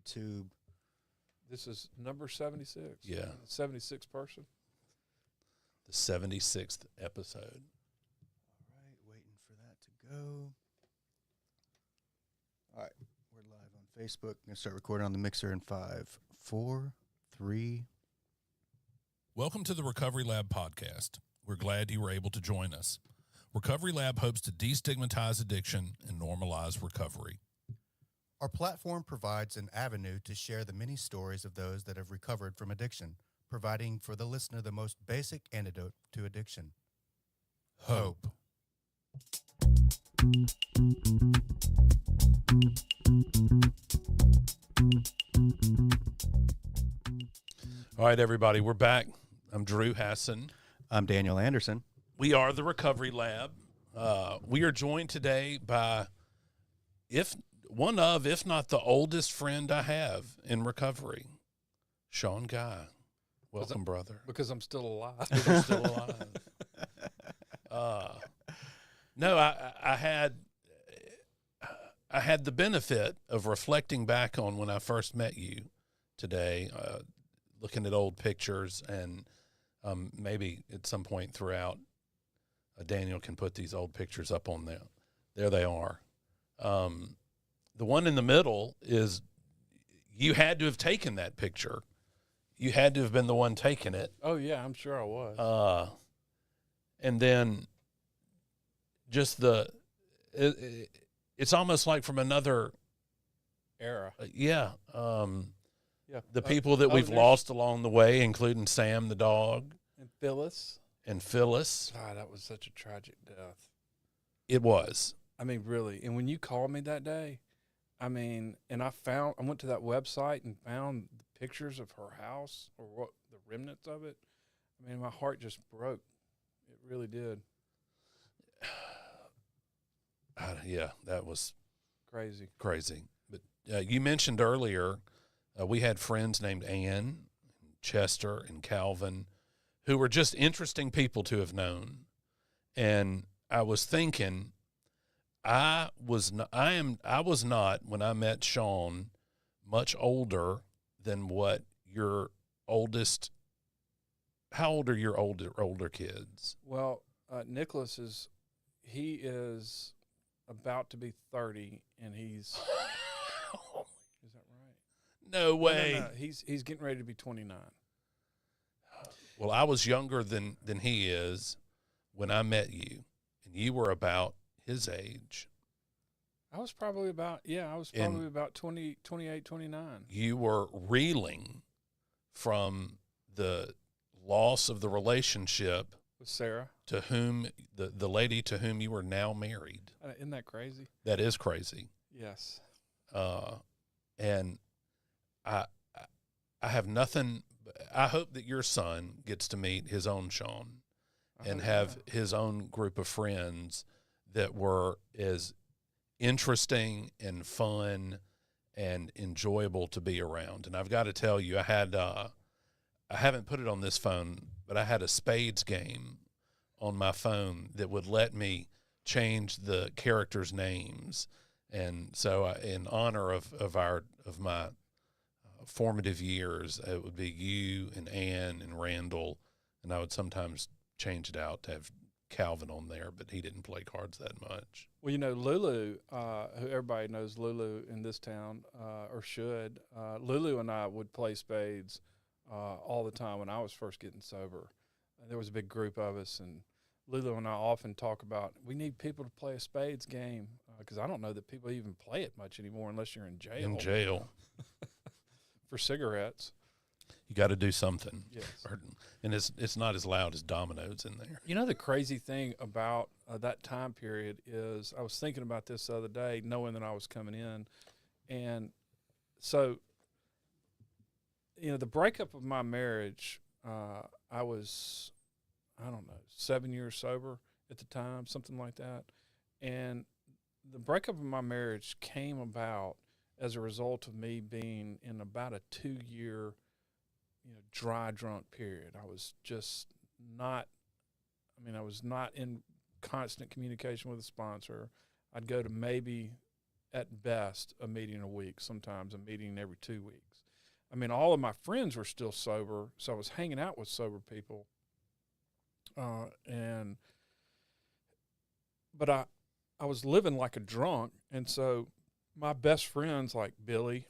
YouTube. This is number 76. Yeah. 76 person. The 76th episode. All right, waiting for that to go. All right, we're live on Facebook. I'm going to start recording on the mixer in 5, 4, 3. Welcome to the Recovery Lab podcast. We're glad you were able to join us. Recovery Lab hopes to destigmatize addiction and normalize recovery. Our platform provides an avenue to share the many stories of those that have recovered from addiction, providing for the listener the most basic antidote to addiction. Hope. All right, everybody, we're back. I'm Drew Hassin. I'm Daniel Anderson. We are the Recovery Lab. We are joined today by, if not the oldest friend I have in recovery, Sean Guy. Welcome, brother. Because I'm still alive. I'm still alive. No, I had the benefit of reflecting back on when I first met you today, looking at old pictures, and maybe at some point throughout, Daniel can put these old pictures up on there. There they are. The one in the middle is, you had to have taken that picture. You had to have been the one taking it. Oh, yeah, I'm sure I was. And then just it's almost like from another Era. yeah. Yeah. The people that we've lost along the way, including Sam the dog. And Phyllis. God, that was such a tragic death. It was. I mean, really. And when you called me that day, I mean, and I went to that website and found the pictures of her house, or what the remnants of it. I mean, my heart just broke. It really did. Yeah, that was Crazy. But you mentioned earlier, we had friends named Ann, Chester, and Calvin, who were just interesting people to have known. And I was thinking, I was not, when I met Sean, much older than what your oldest. How old are your older kids? Well, Nicholas is about to be 30, and he's. Is that right? No way. No. He's getting ready to be 29. Well, I was younger than he is when I met you, and you were about his age. I was probably about 20, 28, 29. You were reeling from the loss of the relationship With Sarah. to whom the lady to whom you are now married. Isn't that crazy? That is crazy. Yes. And I have nothing. I hope that your son gets to meet his own Sean and have his own group of friends that were as interesting and fun and enjoyable to be around. And I've got to tell you, I haven't put it on this phone, but I had a spades game on my phone that would let me change the characters' names. And so in honor of my formative years, it would be you and Ann and Randall, and I would sometimes change it out to have Calvin on there, but he didn't play cards that much. Well, Lulu, who everybody knows Lulu in this town, or should. Lulu and I would play spades all the time when I was first getting sober. There was a big group of us, and Lulu and I often talk about, we need people to play a spades game, because I don't know that people even play it much anymore unless you're in jail. In jail. For cigarettes. You got to do something. Yes. And it's not as loud as dominoes in there. The crazy thing about that time period is, I was thinking about this the other day, knowing that I was coming in. And so, the breakup of my marriage, I was, 7 years sober at the time, something like that. And the breakup of my marriage came about as a result of me being in about a 2-year, dry drunk period. I was just not, I was not in constant communication with a sponsor. I'd go to maybe at best a meeting a week, sometimes a meeting every 2 weeks. I mean, all of my friends were still sober, so I was hanging out with sober people. But I was living like a drunk, and so my best friends like Billy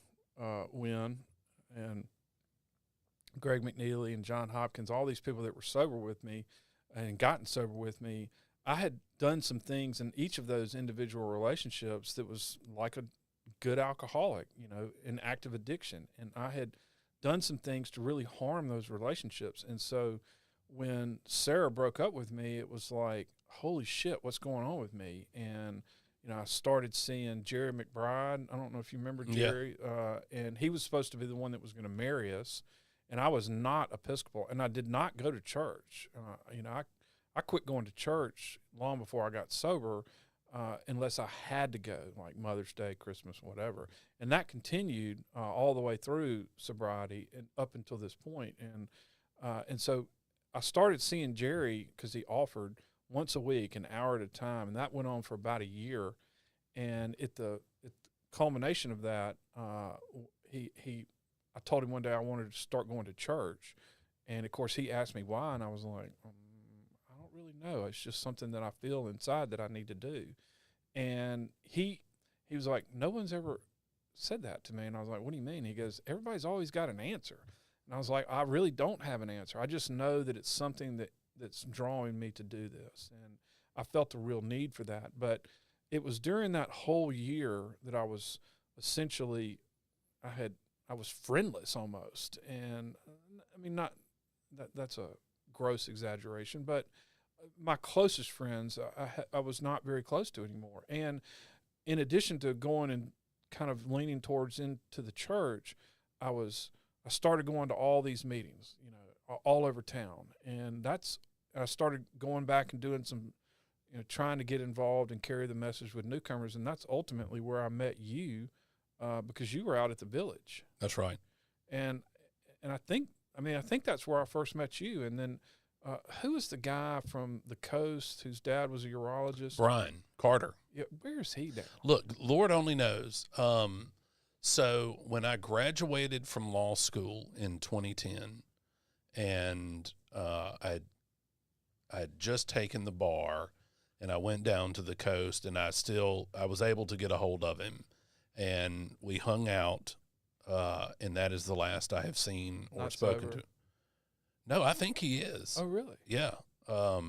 Wynn and Greg McNeely and John Hopkins, all these people that were sober with me and gotten sober with me, I had done some things in each of those individual relationships that was like a good alcoholic, in active addiction. And I had done some things to really harm those relationships. And so when Sarah broke up with me, it was like, holy shit, what's going on with me? And, I started seeing Jerry McBride. I don't know if you remember Jerry. Yeah. And he was supposed to be the one that was going to marry us. And I was not Episcopal, and I did not go to church. I quit going to church long before I got sober, unless I had to go, like Mother's Day, Christmas, whatever. And that continued all the way through sobriety and up until this point. And so I started seeing Jerry because he offered once a week, an hour at a time, and that went on for about a year. And at the culmination of that, I told him one day I wanted to start going to church, and of course he asked me why, and I was like, I don't really know. It's just something that I feel inside that I need to do. And he was like, no one's ever said that to me. And I was like, what do you mean? He goes, everybody's always got an answer. And I was like, I really don't have an answer. I just know that it's something that's drawing me to do this. And I felt a real need for that. But it was during that whole year that I was essentially, I was friendless almost. And I mean, not that's a gross exaggeration, but my closest friends, I was not very close to anymore. And in addition to going and kind of leaning towards into the church, I started going to all these meetings, all over town. And I started going back and doing some, trying to get involved and carry the message with newcomers. And that's ultimately where I met you, because you were out at the Village. That's right. And I think that's where I first met you. And then who was the guy from the coast whose dad was a urologist? Brian Carter. Yeah, where is he now? Look, Lord only knows. So when I graduated from law school in 2010, and I had just taken the bar, and I went down to the coast, and I was able to get a hold of him, and we hung out, and that is the last I have seen or spoken to. No, I think he is. Oh, really? Yeah. Well,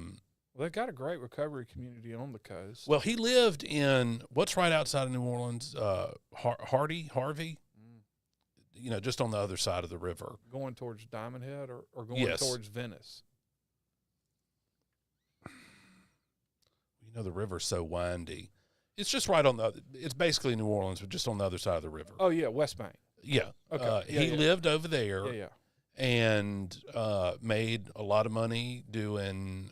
they've got a great recovery community on the coast. Well, he lived in what's right outside of New Orleans, Harvey, just on the other side of the river. Going towards Diamond Head or going towards Venice? The river's so windy. It's just right it's basically New Orleans, but just on the other side of the river. Oh, yeah, West Bank. Yeah. Okay. He lived over there. Yeah. And made a lot of money doing.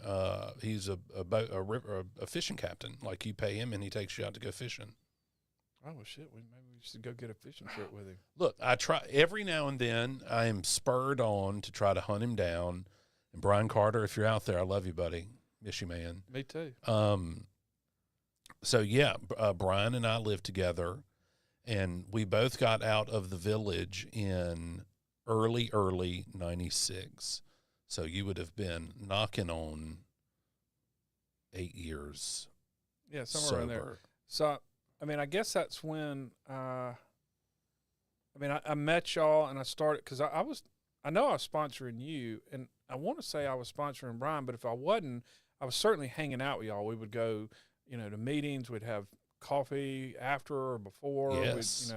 He's a fishing captain. Like, you pay him and he takes you out to go fishing. Oh well, shit! Maybe we should go get a fishing trip with him. Look, I try every now and then. I am spurred on to try to hunt him down. And Brian Carter, if you're out there, I love you, buddy. Miss you, man. Me too. So yeah, Brian and I lived together, and we both got out of the Village in early 96. So you would have been knocking on 8 years. Yeah, somewhere around there. So, I guess that's when, I met y'all and I started, because I know I was sponsoring you, and I want to say I was sponsoring Brian, but if I wasn't, I was certainly hanging out with y'all. We would go, to meetings. We'd have coffee after or before. Yes.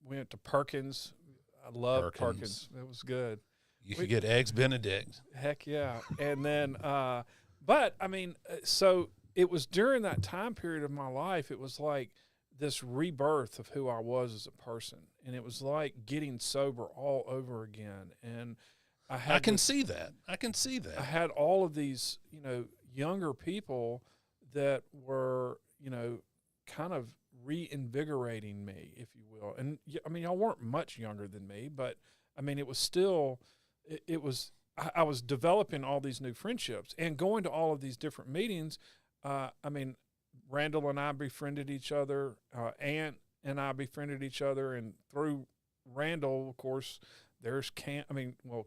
We went to Perkins. I love Perkins. It was good. You could get Eggs Benedict. Heck yeah. And then, so it was during that time period of my life, it was like this rebirth of who I was as a person. And it was like getting sober all over again. And I can see that. I had all of these, younger people that were, kind of reinvigorating me, if you will. And y'all weren't much younger than me, but it was still, I was developing all these new friendships and going to all of these different meetings. Randall and I befriended each other. Ant and I befriended each other, and through Randall, of course, there's Camp.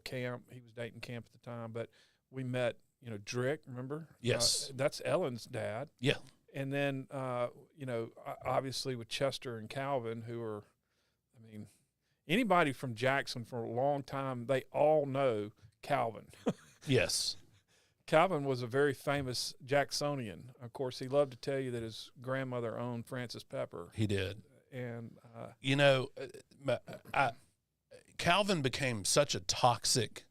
Camp. He was dating Camp at the time, but we met. Drick. Remember? Yes, that's Ellen's dad. Yeah. And then, obviously with Chester and Calvin, who are, anybody from Jackson for a long time, they all know Calvin. Yes. Calvin was a very famous Jacksonian. Of course, he loved to tell you that his grandmother owned Francis Pepper. He did. And, Calvin became such a toxic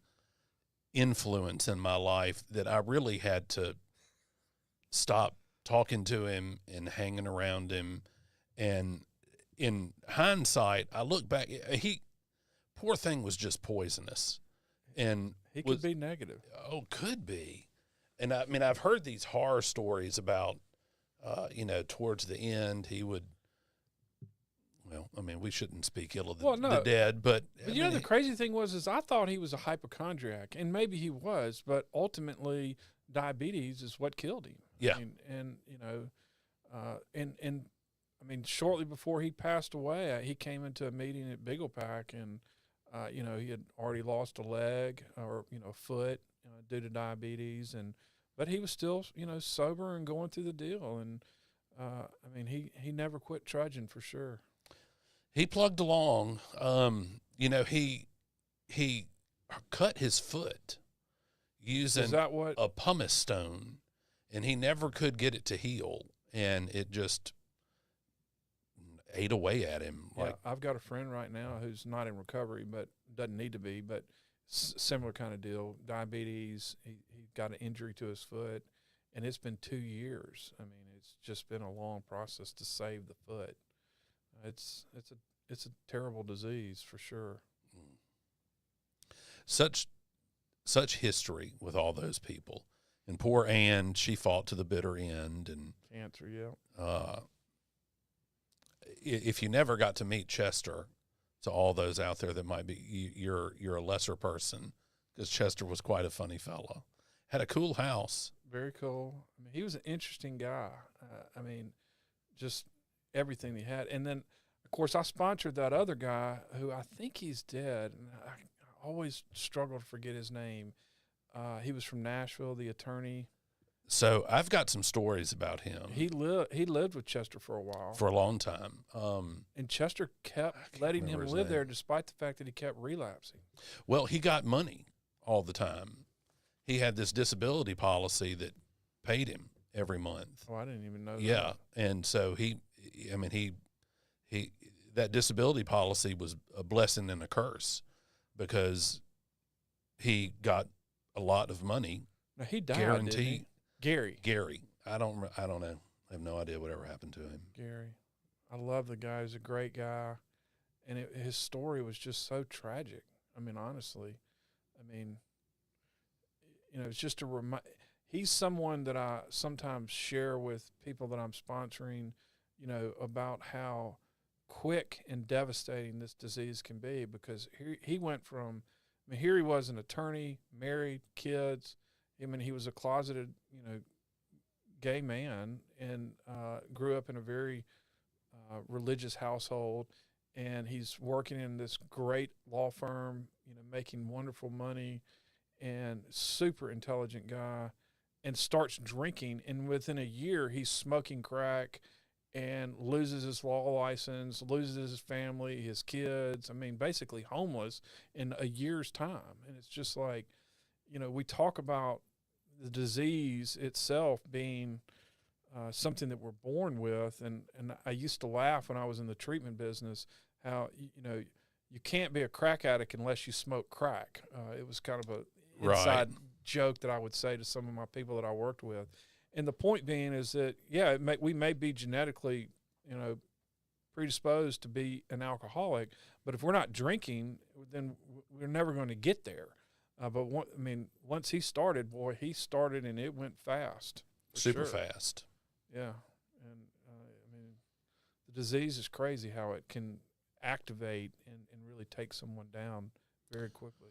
influence in my life that I really had to stop talking to him and hanging around him. And in hindsight, I look back, poor thing was just poisonous. And he could be negative. Oh, could be. And I've heard these horror stories about, towards the end, he would, we shouldn't speak ill of the dead, but the crazy thing was I thought he was a hypochondriac, and maybe he was, but ultimately diabetes is what killed him. Yeah. Shortly before he passed away, he came into a meeting at Bigglepack, and he had already lost a leg or a foot due to diabetes, but he was still sober and going through the deal, and he never quit trudging for sure. He plugged along. He cut his foot using a pumice stone, and he never could get it to heal, and it just ate away at him. Yeah, I've got a friend right now who's not in recovery, but doesn't need to be, but similar kind of deal, diabetes. He got an injury to his foot, and it's been 2 years. It's just been a long process to save the foot. It's a terrible disease for sure. Such history with all those people, and poor Ann, she fought to the bitter end, and cancer. Yeah. If you never got to meet Chester, to all those out there that might be, you're a lesser person, because Chester was quite a funny fellow. Had a cool house. Very cool. He was an interesting guy. Just everything he had. And then, of course, I sponsored that other guy who I think he's dead, and I always struggle to forget his name. He was from Nashville, the attorney. So I've got some stories about him. He lived with Chester for a while. For a long time. And Chester kept letting him live there despite the fact that he kept relapsing. Well, he got money all the time. He had this disability policy that paid him every month. Oh, I didn't even know that. Yeah. And so he that disability policy was a blessing and a curse, because he got a lot of money. Now, he died, guaranteed. didn't he? Gary. I don't know. I have no idea whatever happened to him. Gary. I love the guy. He's a great guy. And his story was just so tragic. Honestly. It's just he's someone that I sometimes share with people that I'm sponsoring, about how quick and devastating this disease can be, because he went from, here he was an attorney, married, kids. He was a closeted, gay man, and grew up in a very religious household, and he's working in this great law firm, making wonderful money, and super intelligent guy, and starts drinking, and within a year he's smoking crack and loses his law license, loses his family, his kids, basically homeless in a year's time. And it's just like, we talk about the disease itself being something that we're born with, and I used to laugh when I was in the treatment business how, you can't be a crack addict unless you smoke crack. It was kind of a inside joke that I would say to some of my people that I worked with. And the point being is that, we may be genetically, predisposed to be an alcoholic, but if we're not drinking, then we're never going to get there. But once he started, and it went fast. Super fast. Yeah. And, the disease is crazy how it can activate and really take someone down very quickly.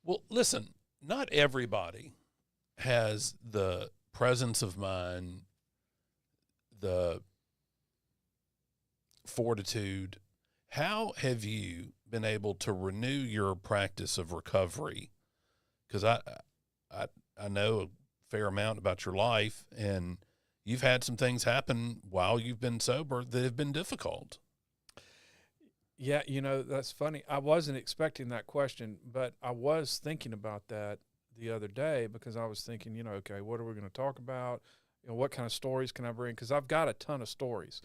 Well, listen, not everybody has the presence of mind the fortitude. How have you been able to renew your practice of recovery? Because I know a fair amount about your life, and you've had some things happen while you've been sober that have been difficult. Yeah, that's funny. I wasn't expecting that question, but I was thinking about that the other day because I was thinking, okay, what are we going to talk about? What kind of stories can I bring? Because I've got a ton of stories.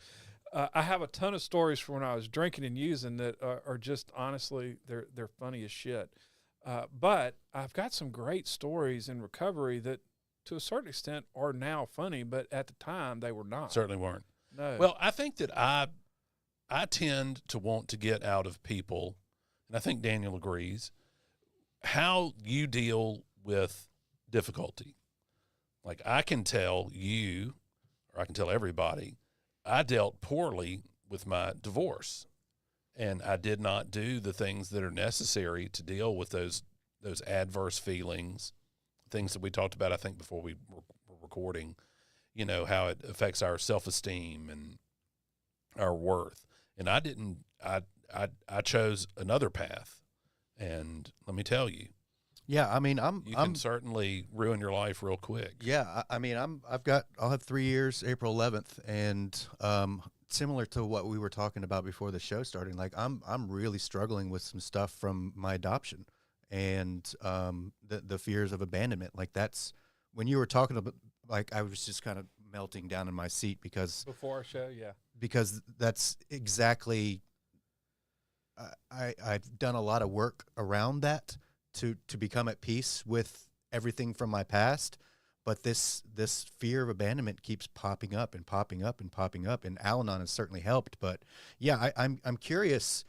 I have a ton of stories from when I was drinking and using that are just, honestly, they're funny as shit. But I've got some great stories in recovery that, to a certain extent, are now funny, but at the time they were not. Certainly weren't. No. Well, I think that I tend to want to get out of people, and I think Daniel agrees, how you deal with difficulty. Like, I can tell you, or I can tell everybody, I dealt poorly with my divorce, and I did not do the things that are necessary to deal with those adverse feelings, things that we talked about, I think, before we were recording, how it affects our self-esteem and our worth. And I chose another path. And let me tell you. Yeah, I mean, you can certainly ruin your life real quick. Yeah, I mean, I'll have 3 years, April 11th, and similar to what we were talking about before the show starting, like I'm really struggling with some stuff from my adoption and the fears of abandonment. Like, that's when you were talking about, like, I was just kind of melting down in my seat because before our show, yeah, because that's exactly. I've done a lot of work around that to become at peace with everything from my past, but this fear of abandonment keeps popping up and popping up and popping up, and Al-Anon has certainly helped. But yeah, I'm curious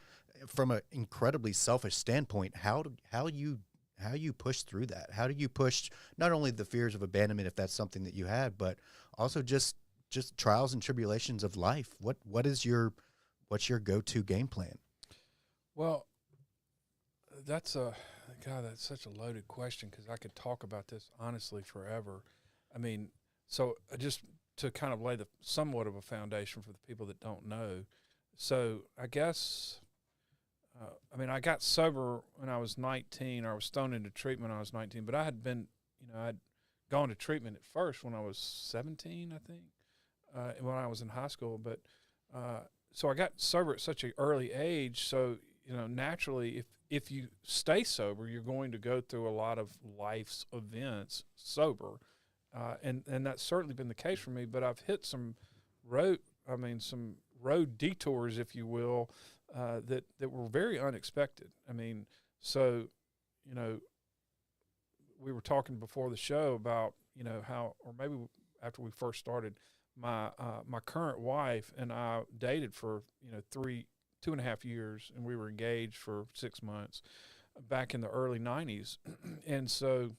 from an incredibly selfish standpoint how you push through that. How do you push not only the fears of abandonment, if that's something that you had, but also just trials and tribulations of life? What's your go-to game plan? Well, that's such a loaded question because I could talk about this honestly forever. I mean, so just to kind of lay somewhat of a foundation for the people that don't know. So I guess, I got sober when I was 19. Or I was thrown into treatment when I was 19, but I had been, I'd gone to treatment at first when I was 17, I think, when I was in high school. But so I got sober at such an early age. So, naturally, if you stay sober, you're going to go through a lot of life's events sober. And that's certainly been the case for me, but I've hit some road detours, if you will, that were very unexpected. I mean, so, we were talking before the show about, how, or maybe after we first started, my current wife and I dated for, 2.5 years, and we were engaged for 6 months back in the early 90s. And so,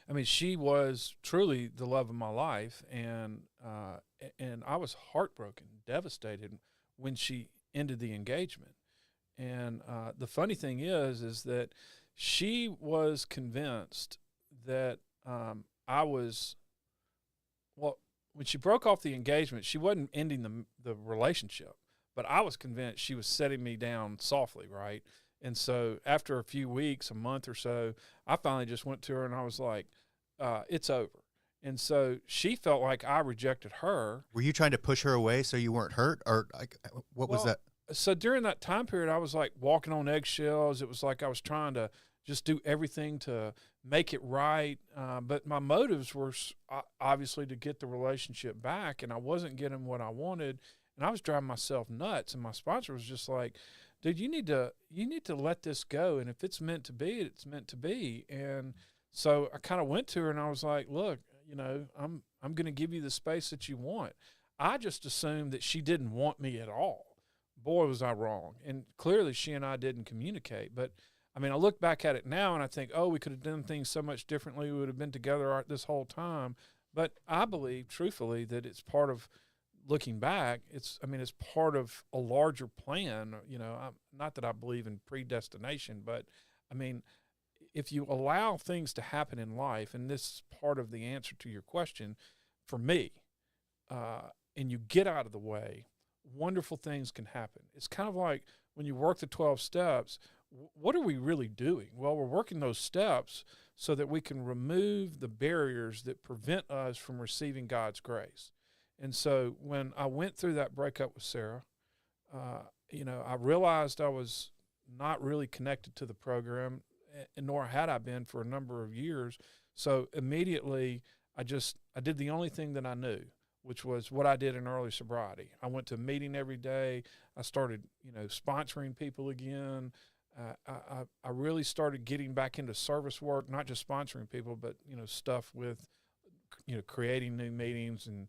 I mean, she was truly the love of my life, and I was heartbroken, devastated when she ended the engagement. And the funny thing is that she was convinced that when she broke off the engagement, she wasn't ending the relationship. But I was convinced she was setting me down softly, right? And so after a few weeks, a month or so, I finally just went to her and I was like, it's over. And so she felt like I rejected her. Were you trying to push her away so you weren't hurt? Or what was that? So during that time period, I was like walking on eggshells. It was like I was trying to just do everything to make it right. But my motives were obviously to get the relationship back, and I wasn't getting what I wanted. And I was driving myself nuts, and my sponsor was just like, dude, you need to let this go. And if it's meant to be, it's meant to be. And so I kind of went to her and I was like, look, I'm going to give you the space that you want. I just assumed that she didn't want me at all. Boy, was I wrong. And clearly she and I didn't communicate. But I mean, I look back at it now and I think, we could have done things so much differently. We would have been together this whole time. But I believe truthfully that it's part of, looking back, it's part of a larger plan. Not that I believe in predestination, but I mean, if you allow things to happen in life, and this is part of the answer to your question, for me, and you get out of the way, wonderful things can happen. It's kind of like when you work the 12 steps, what are we really doing? Well, we're working those steps so that we can remove the barriers that prevent us from receiving God's grace. And so when I went through that breakup with Sarah, I realized I was not really connected to the program, and nor had I been for a number of years. So immediately I did the only thing that I knew, which was what I did in early sobriety. I went to a meeting every day. I started, sponsoring people again. I really started getting back into service work, not just sponsoring people, but, stuff with, creating new meetings and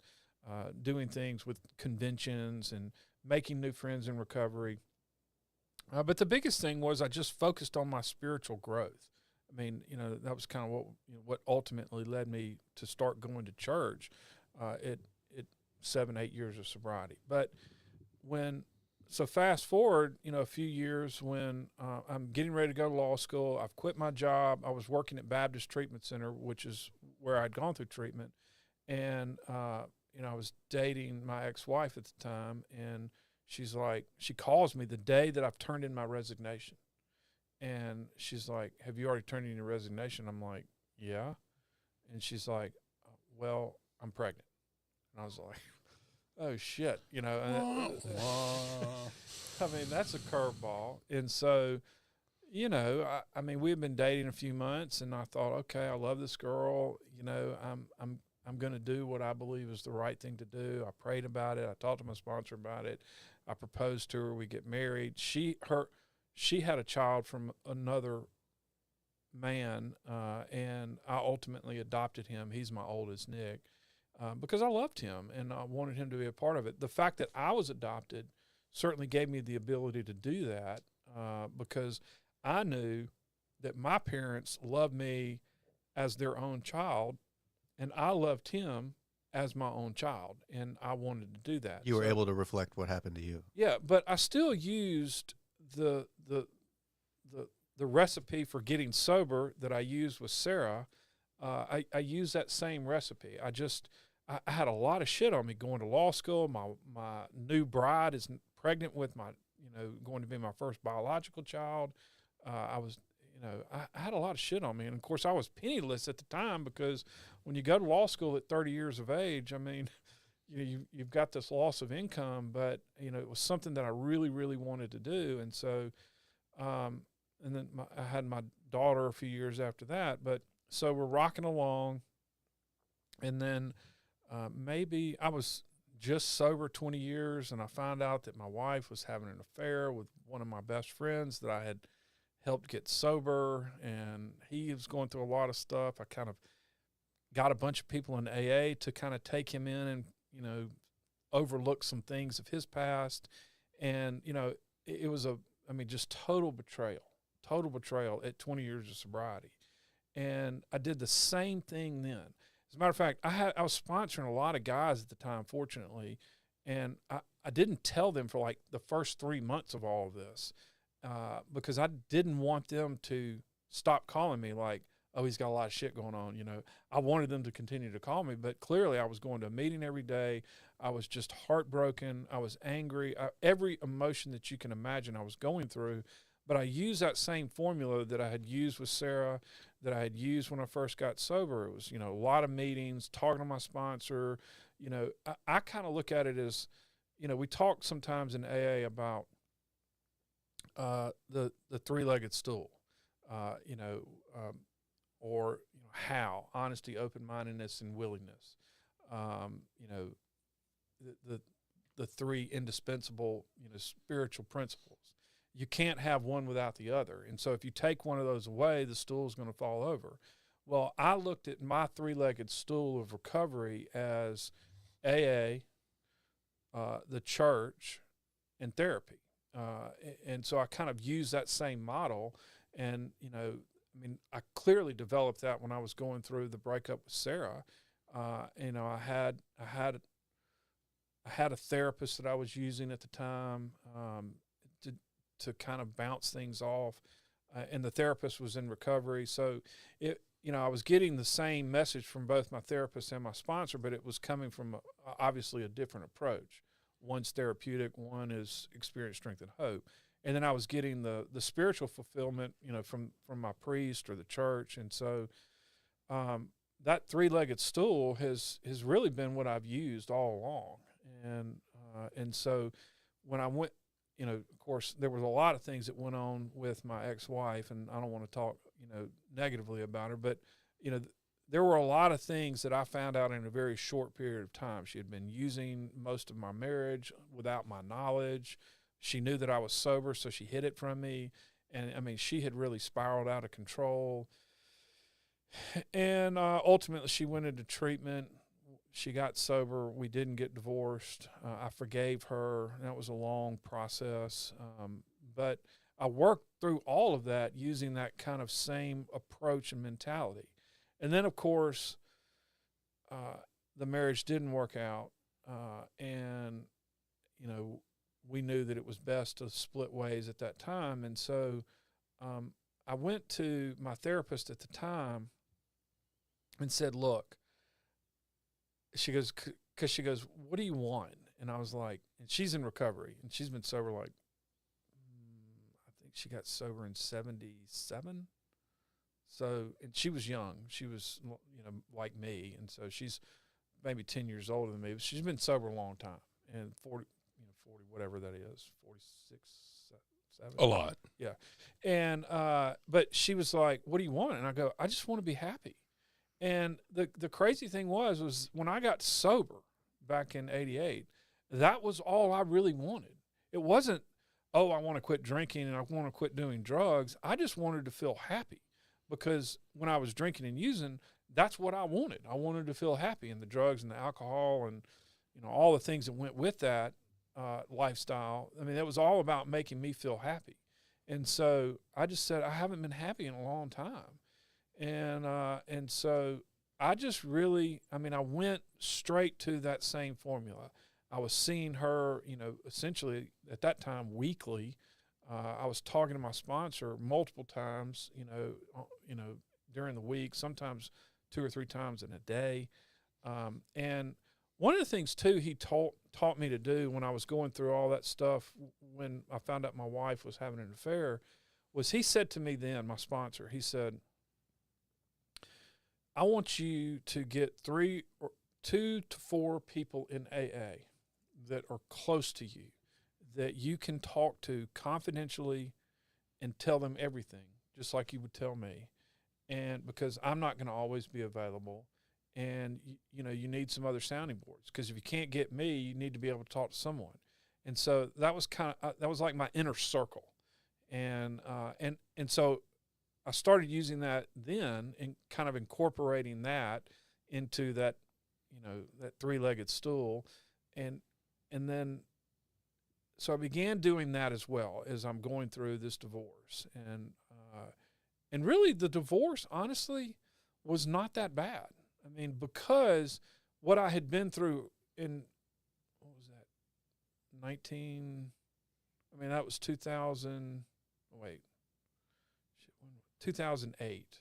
doing things with conventions and making new friends in recovery. But the biggest thing was I just focused on my spiritual growth. I mean, that was kind of what ultimately led me to start going to church at 7-8 years of sobriety. But so fast forward, a few years when I'm getting ready to go to law school, I've quit my job. I was working at Baptist Treatment Center, which is where I'd gone through treatment. And, I was dating my ex-wife at the time, and she calls me the day that I've turned in my resignation. And she's like, "Have you already turned in your resignation?" I'm like, "Yeah." And she's like, "Well, I'm pregnant." And I was like, "Oh shit," I mean, that's a curveball. And so, I mean, we had been dating a few months, and I thought, okay, I love this girl. I'm going to do what I believe is the right thing to do. I prayed about it. I talked to my sponsor about it. I proposed to her. We get married. She had a child from another man, and I ultimately adopted him. He's my oldest, Nick, because I loved him and I wanted him to be a part of it. The fact that I was adopted certainly gave me the ability to do that, because I knew that my parents loved me as their own child, and I loved him as my own child, and I wanted to do that. You were able to reflect what happened to you. Yeah, but I still used the recipe for getting sober that I used with Sarah. I used that same recipe. I had a lot of shit on me going to law school. My new bride is pregnant with my, going to be my first biological child. I had a lot of shit on me. And of course I was penniless at the time, because when you go to law school at 30 years of age, I mean, you've got this loss of income, but it was something that I really, really wanted to do. And so, and then I had my daughter a few years after that, but so we're rocking along. And then, maybe I was just sober 20 years, and I found out that my wife was having an affair with one of my best friends that I had helped get sober, and he was going through a lot of stuff. I kind of got a bunch of people in AA to kind of take him in and, overlook some things of his past. And, it was just total betrayal at 20 years of sobriety. And I did the same thing then. As a matter of fact, I was sponsoring a lot of guys at the time, fortunately, and I didn't tell them for like the first 3 months of all of this, because I didn't want them to stop calling me like, "Oh, he's got a lot of shit going on." I wanted them to continue to call me, but clearly I was going to a meeting every day. I was just heartbroken. I was angry. Every emotion that you can imagine I was going through. But I used that same formula that I had used with Sarah, that I had used when I first got sober. It was, a lot of meetings, talking to my sponsor. I kind of look at it as, we talk sometimes in AA about the three-legged stool, or how honesty, open-mindedness, and willingness. The three indispensable, spiritual principles. You can't have one without the other. And so if you take one of those away, the stool is going to fall over. Well, I looked at my three-legged stool of recovery as AA, the church, and therapy. And so I kind of used that same model. And, I clearly developed that when I was going through the breakup with Sarah. I had a therapist that I was using at the time, to kind of bounce things off, and the therapist was in recovery. So I was getting the same message from both my therapist and my sponsor, but it was coming from obviously a different approach. One's therapeutic, one is experience, strength, and hope. And then I was getting the spiritual fulfillment, from my priest or the church. And so that three-legged stool has really been what I've used all along. And so when I went, of course, there was a lot of things that went on with my ex-wife, and I don't want to talk, negatively about her, but, there were a lot of things that I found out in a very short period of time. She had been using most of my marriage without my knowledge. She knew that I was sober, so she hid it from me. And, I mean, she had really spiraled out of control. And ultimately, she went into treatment. She got sober. We didn't get divorced. I forgave her. That was a long process. But I worked through all of that using that kind of same approach and mentality. And then, of course, the marriage didn't work out. And, we knew that it was best to split ways at that time. And so I went to my therapist at the time and said, look, she goes, what do you want? And I was like, and she's in recovery, and she's been sober I think she got sober in 1977. So, and she was young. She was, like me. And so she's maybe 10 years older than me, but she's been sober a long time. And 40, whatever that is, 46, 7. A lot. Yeah. And, but she was like, what do you want? And I go, I just want to be happy. And the crazy thing was when I got sober back in 88, that was all I really wanted. It wasn't, I want to quit drinking and I want to quit doing drugs. I just wanted to feel happy, because when I was drinking and using, that's what I wanted. I wanted to feel happy, and the drugs and the alcohol and, all the things that went with that lifestyle. I mean, it was all about making me feel happy. And so I just said, I haven't been happy in a long time. And so I just really, I went straight to that same formula. I was seeing her, essentially at that time weekly. I was talking to my sponsor multiple times, during the week, sometimes 2 or 3 times in a day. And one of the things too, he taught me to do when I was going through all that stuff, when I found out my wife was having an affair, was he said to me then, my sponsor, he said, I want you to get 2 to 4 people in AA that are close to you, that you can talk to confidentially and tell them everything, just like you would tell me. And because I'm not going to always be available, and you need some other sounding boards, because if you can't get me, you need to be able to talk to someone. And so that was that was like my inner circle. And so I started using that then and kind of incorporating that into that, that three-legged stool. And then, so I began doing that as well as I'm going through this divorce. And really the divorce, honestly, was not that bad. Because what I had been through in, what was that, that was 2008,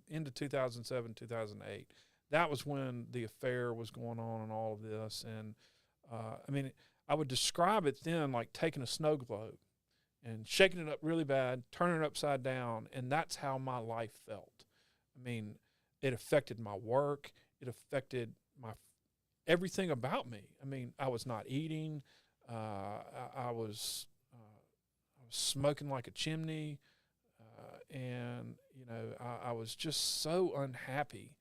into 2007, 2008. That was when the affair was going on and all of this. And, I would describe it then like taking a snow globe and shaking it up really bad, turning it upside down, and that's how my life felt. It affected my work. It affected everything about me. I was not eating. I was smoking like a chimney. And I was just so unhappy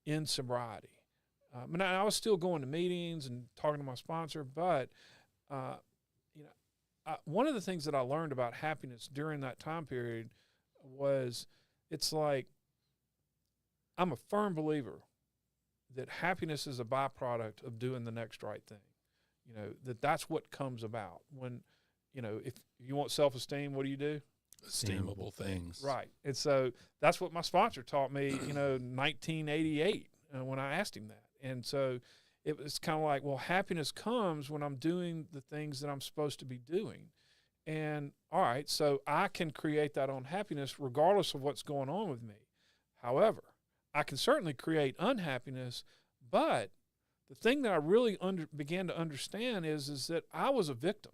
in sobriety. I was still going to meetings and talking to my sponsor, but, one of the things that I learned about happiness during that time period was it's like, I'm a firm believer that happiness is a byproduct of doing the next right thing. That's what comes about when, if you want self-esteem, what do? Esteemable things. Right. And so that's what my sponsor taught me, 1988 when I asked him that. And so it was kind of like, well, happiness comes when I'm doing the things that I'm supposed to be doing. And all right, so I can create that own happiness regardless of what's going on with me. However, I can certainly create unhappiness, but the thing that I really began to understand is that I was a victim,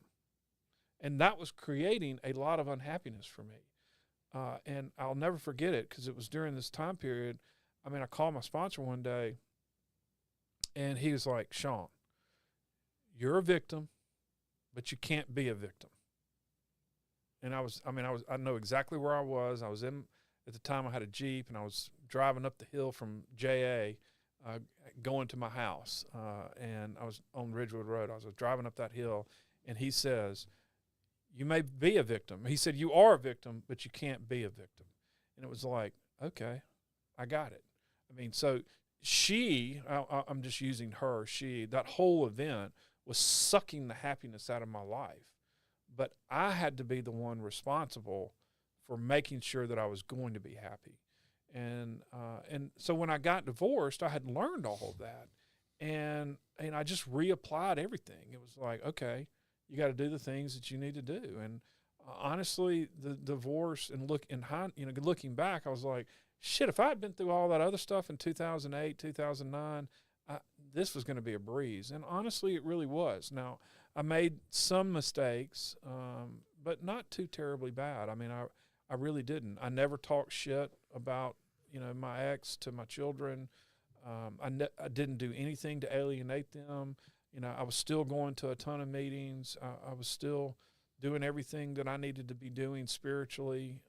and that was creating a lot of unhappiness for me. And I'll never forget it because it was during this time period. I mean, I called my sponsor one day, and he was like, Sean, you're a victim, but you can't be a victim. And I know exactly where I was. I was at the time I had a Jeep, and I was driving up the hill from JA, going to my house. And I was on Ridgewood Road. I was driving up that hill, and he says, you may be a victim. He said, you are a victim, but you can't be a victim. And it was like, okay, I got it. I mean, so I'm just using her, that whole event was sucking the happiness out of my life. But I had to be the one responsible for making sure that I was going to be happy. And so when I got divorced, I had learned all of that. And I just reapplied everything. It was like, okay, you got to do the things that you need to do. And honestly, the divorce and looking back, I was like, shit, if I had been through all that other stuff in 2008, 2009, this was going to be a breeze. And honestly, it really was. Now, I made some mistakes, but not too terribly bad. I mean, I really didn't. I never talked shit about, my ex to my children. I didn't do anything to alienate them. I was still going to a ton of meetings. I was still doing everything that I needed to be doing spiritually,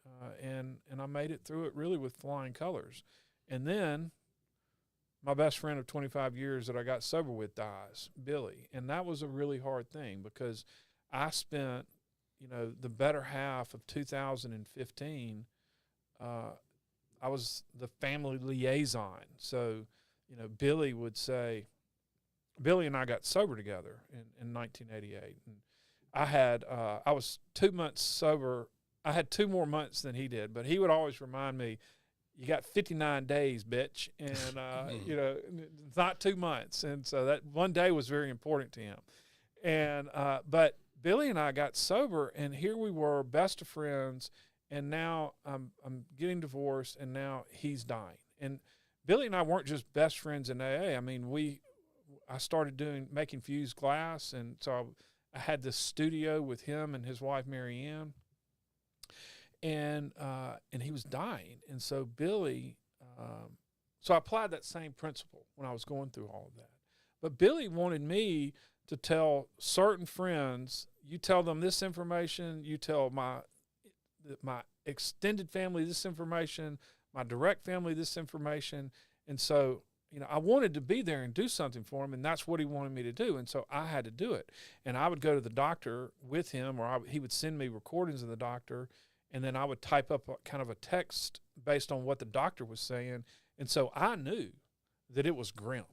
and I made it through it really with flying colors. And then my best friend of 25 years that I got sober with dies, Billy, and that was a really hard thing because I spent, the better half of 2015, I was the family liaison. So, Billy would say, Billy and I got sober together in 1988. And I was 2 months sober. I had 2 more months than he did, but he would always remind me, you got 59 days, bitch. And, not 2 months. And so that one day was very important to him. And, but Billy and I got sober, and here we were, best of friends. And now I'm getting divorced, and now he's dying. And Billy and I weren't just best friends in AA. I mean, I started making fused glass, and so I had this studio with him and his wife Mary Ann, and he was dying, and so Billy, so I applied that same principle when I was going through all of that. But Billy wanted me to tell certain friends, you tell them this information, you tell my extended family this information, my direct family this information, and so I wanted to be there and do something for him, and that's what he wanted me to do, and so I had to do it. And I would go to the doctor with him, or he would send me recordings of the doctor, and then I would type up kind of a text based on what the doctor was saying, and so I knew that it was grim.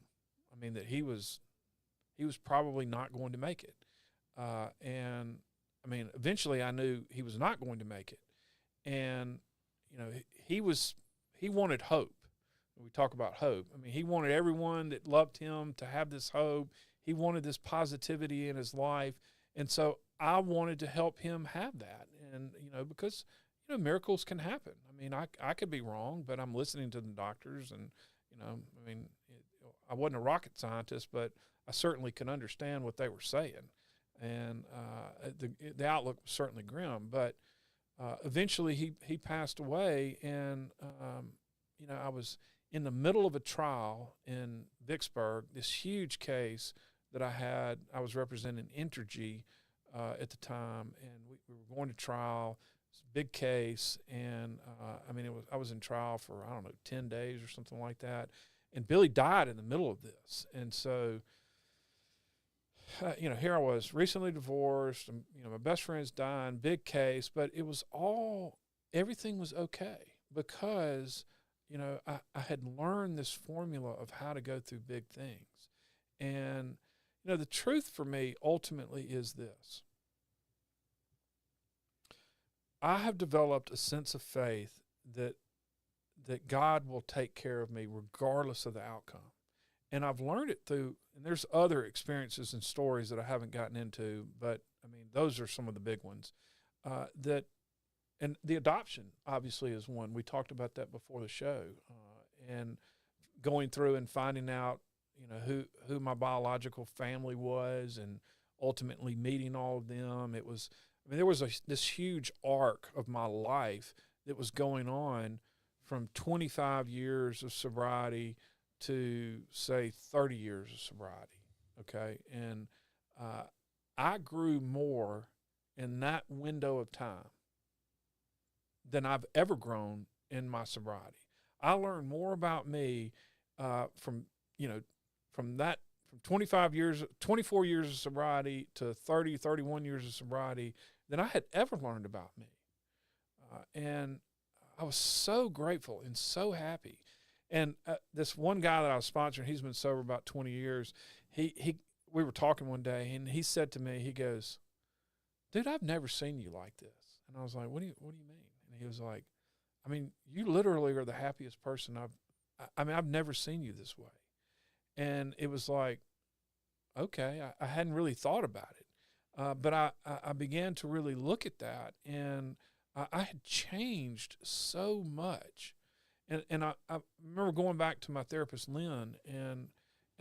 I mean, that he was probably not going to make it. And, I mean, eventually I knew he was not going to make it. And, he wanted hope. We talk about hope. I mean, he wanted everyone that loved him to have this hope. He wanted this positivity in his life. And so I wanted to help him have that. And, because, miracles can happen. I mean, I could be wrong, but I'm listening to the doctors and, I wasn't a rocket scientist, but I certainly could understand what they were saying. And the outlook was certainly grim. But eventually he passed away, and, I was in the middle of a trial in Vicksburg, this huge case that I was representing Entergy at the time, and we were going to trial. It's a big case, and I was in trial for, 10 days or something like that, and Billy died in the middle of this. And so, here I was, recently divorced, and, my best friend's dying, big case, but everything was okay because I had learned this formula of how to go through big things. And, the truth for me ultimately is this. I have developed a sense of faith that God will take care of me regardless of the outcome. And I've learned it through, and there's other experiences and stories that I haven't gotten into, but, those are some of the big ones, that and the adoption obviously is one. We talked about that before the show, and going through and finding out, you know, who my biological family was, and ultimately meeting all of them. It was, I mean, there was this huge arc of my life that was going on from 25 years of sobriety to, say, 30 years of sobriety, okay? And I grew more in that window of time than I've ever grown in my sobriety. I learned more about me from 24 years of sobriety to 30, 31 years of sobriety than I had ever learned about me. And I was so grateful and so happy. And this one guy that I was sponsoring, he's been sober about 20 years. We were talking one day, and he said to me, he goes, "Dude, I've never seen you like this." And I was like, what do you mean? And he was like, "I mean, you literally are the happiest person I've never seen you this way." And it was like, okay, I hadn't really thought about it. But I began to really look at that, and I had changed so much. And I remember going back to my therapist, Lynn, and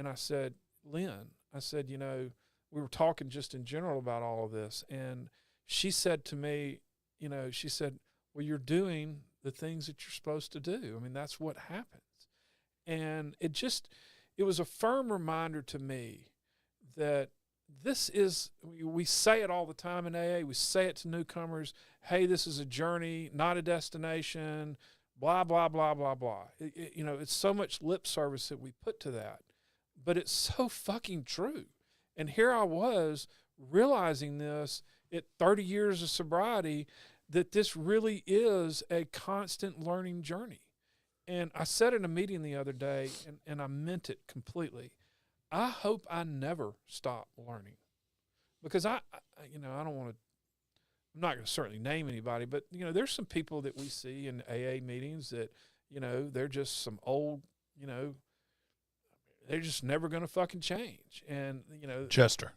I said, "Lynn," I said, "you know, we were talking just in general about all of this." And she said to me, you know, she said, "Well, you're doing the things that you're supposed to do. I mean, that's what happens." And it was a firm reminder to me that this is, we say it all the time in AA, we say it to newcomers, hey, this is a journey, not a destination, blah, blah, blah, blah, blah. You know, it's so much lip service that we put to that, but it's so fucking true. And here I was realizing this at 30 years of sobriety, that this really is a constant learning journey. And I said in a meeting the other day, and I meant it completely, I hope I never stop learning, because I don't want to, I'm not going to certainly name anybody, but, you know, there's some people that we see in AA meetings that, you know, they're just some old, you know, they're just never going to fucking change. And, you know, Chester.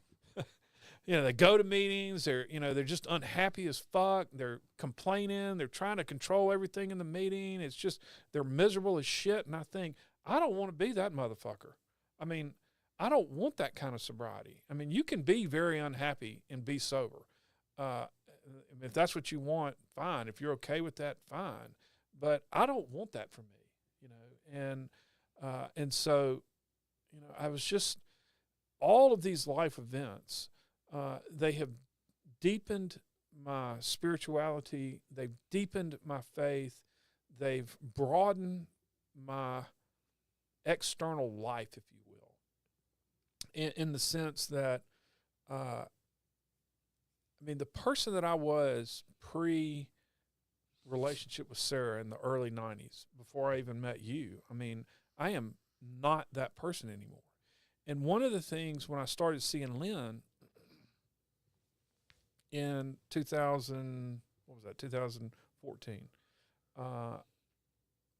You know, they go to meetings, they're just unhappy as fuck. They're complaining. They're trying to control everything in the meeting. It's just, they're miserable as shit. And I think, I don't want to be that motherfucker. I mean, I don't want that kind of sobriety. I mean, you can be very unhappy and be sober. If that's what you want, fine. If you're okay with that, fine. But I don't want that for me, you know. And so, you know, I was just, all of these life events, they have deepened my spirituality. They've deepened my faith. They've broadened my external life, if you will, in the sense that, I mean, the person that I was pre-relationship with Sarah in the early 90s, before I even met you, I mean, I am not that person anymore. And one of the things when I started seeing Lynn in 2014,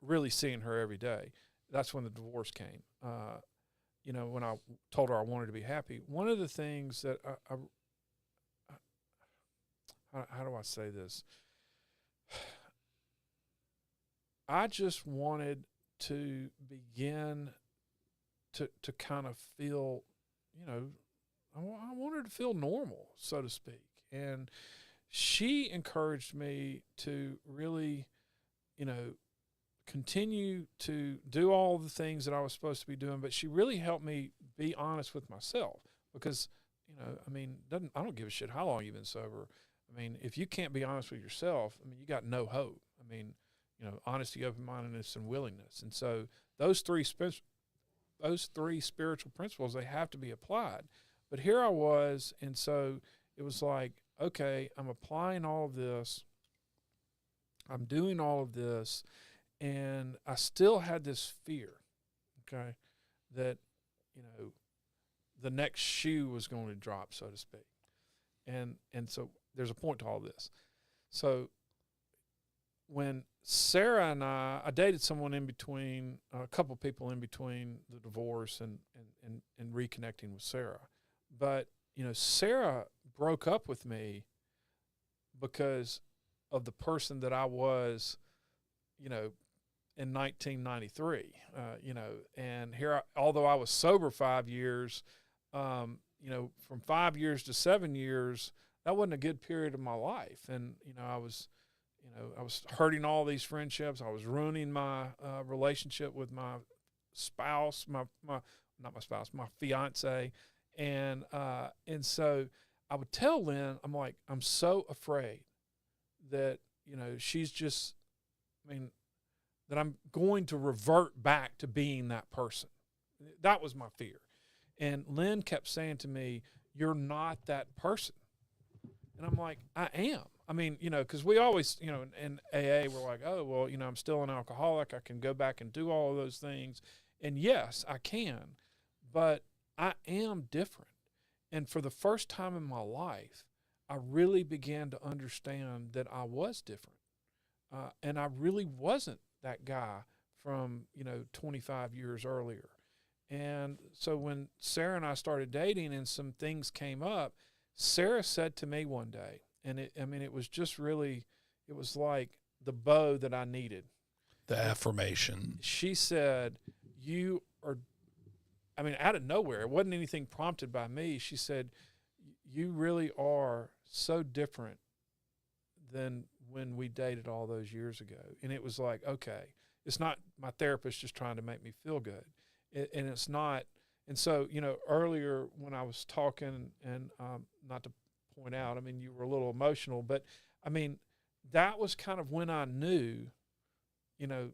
really seeing her every day, that's when the divorce came. You know, when I told her I wanted to be happy, one of the things that how do I say this? I just wanted to begin to kind of feel, you know, I wanted to feel normal, so to speak. And she encouraged me to really, you know, continue to do all the things that I was supposed to be doing, but she really helped me be honest with myself, because, you know, I mean, I don't give a shit how long you've been sober. I mean, if you can't be honest with yourself, I mean, you got no hope. I mean, you know, honesty, open-mindedness, and willingness. And so those three spiritual principles, they have to be applied. But here I was, and so it was like, okay, I'm applying all of this. I'm doing all of this, and I still had this fear, okay, that, you know, the next shoe was going to drop, so to speak. And so there's a point to all this. So when Sarah and I dated someone in between, a couple people in between the divorce and reconnecting with Sarah. But, you know, Sarah broke up with me because of the person that I was, you know, in 1993, you know, and here, although I was sober 5 years, you know, from 5 years to 7 years, that wasn't a good period of my life. And, you know, I was hurting all these friendships. I was ruining my relationship with my spouse, not my spouse, my fiance. And so I would tell Lynn, I'm like, I'm so afraid that, you know, she's just, that I'm going to revert back to being that person. That was my fear. And Lynn kept saying to me, you're not that person. And I'm like, I am. I mean, you know, because we always, you know, in AA, we're like, oh, well, you know, I'm still an alcoholic. I can go back and do all of those things. And yes, I can, but I am different. And for the first time in my life, I really began to understand that I was different. And I really wasn't that guy from, you know, 25 years earlier. And so when Sarah and I started dating and some things came up, Sarah said to me one day, and it was just really, it was like the bow that I needed. The affirmation. She said, you are, out of nowhere, it wasn't anything prompted by me. She said, you really are so different than when we dated all those years ago. And it was like, okay, it's not my therapist just trying to make me feel good. And it's not. And so, you know, earlier when I was talking, and not to point out, you were a little emotional, but that was kind of when I knew, you know,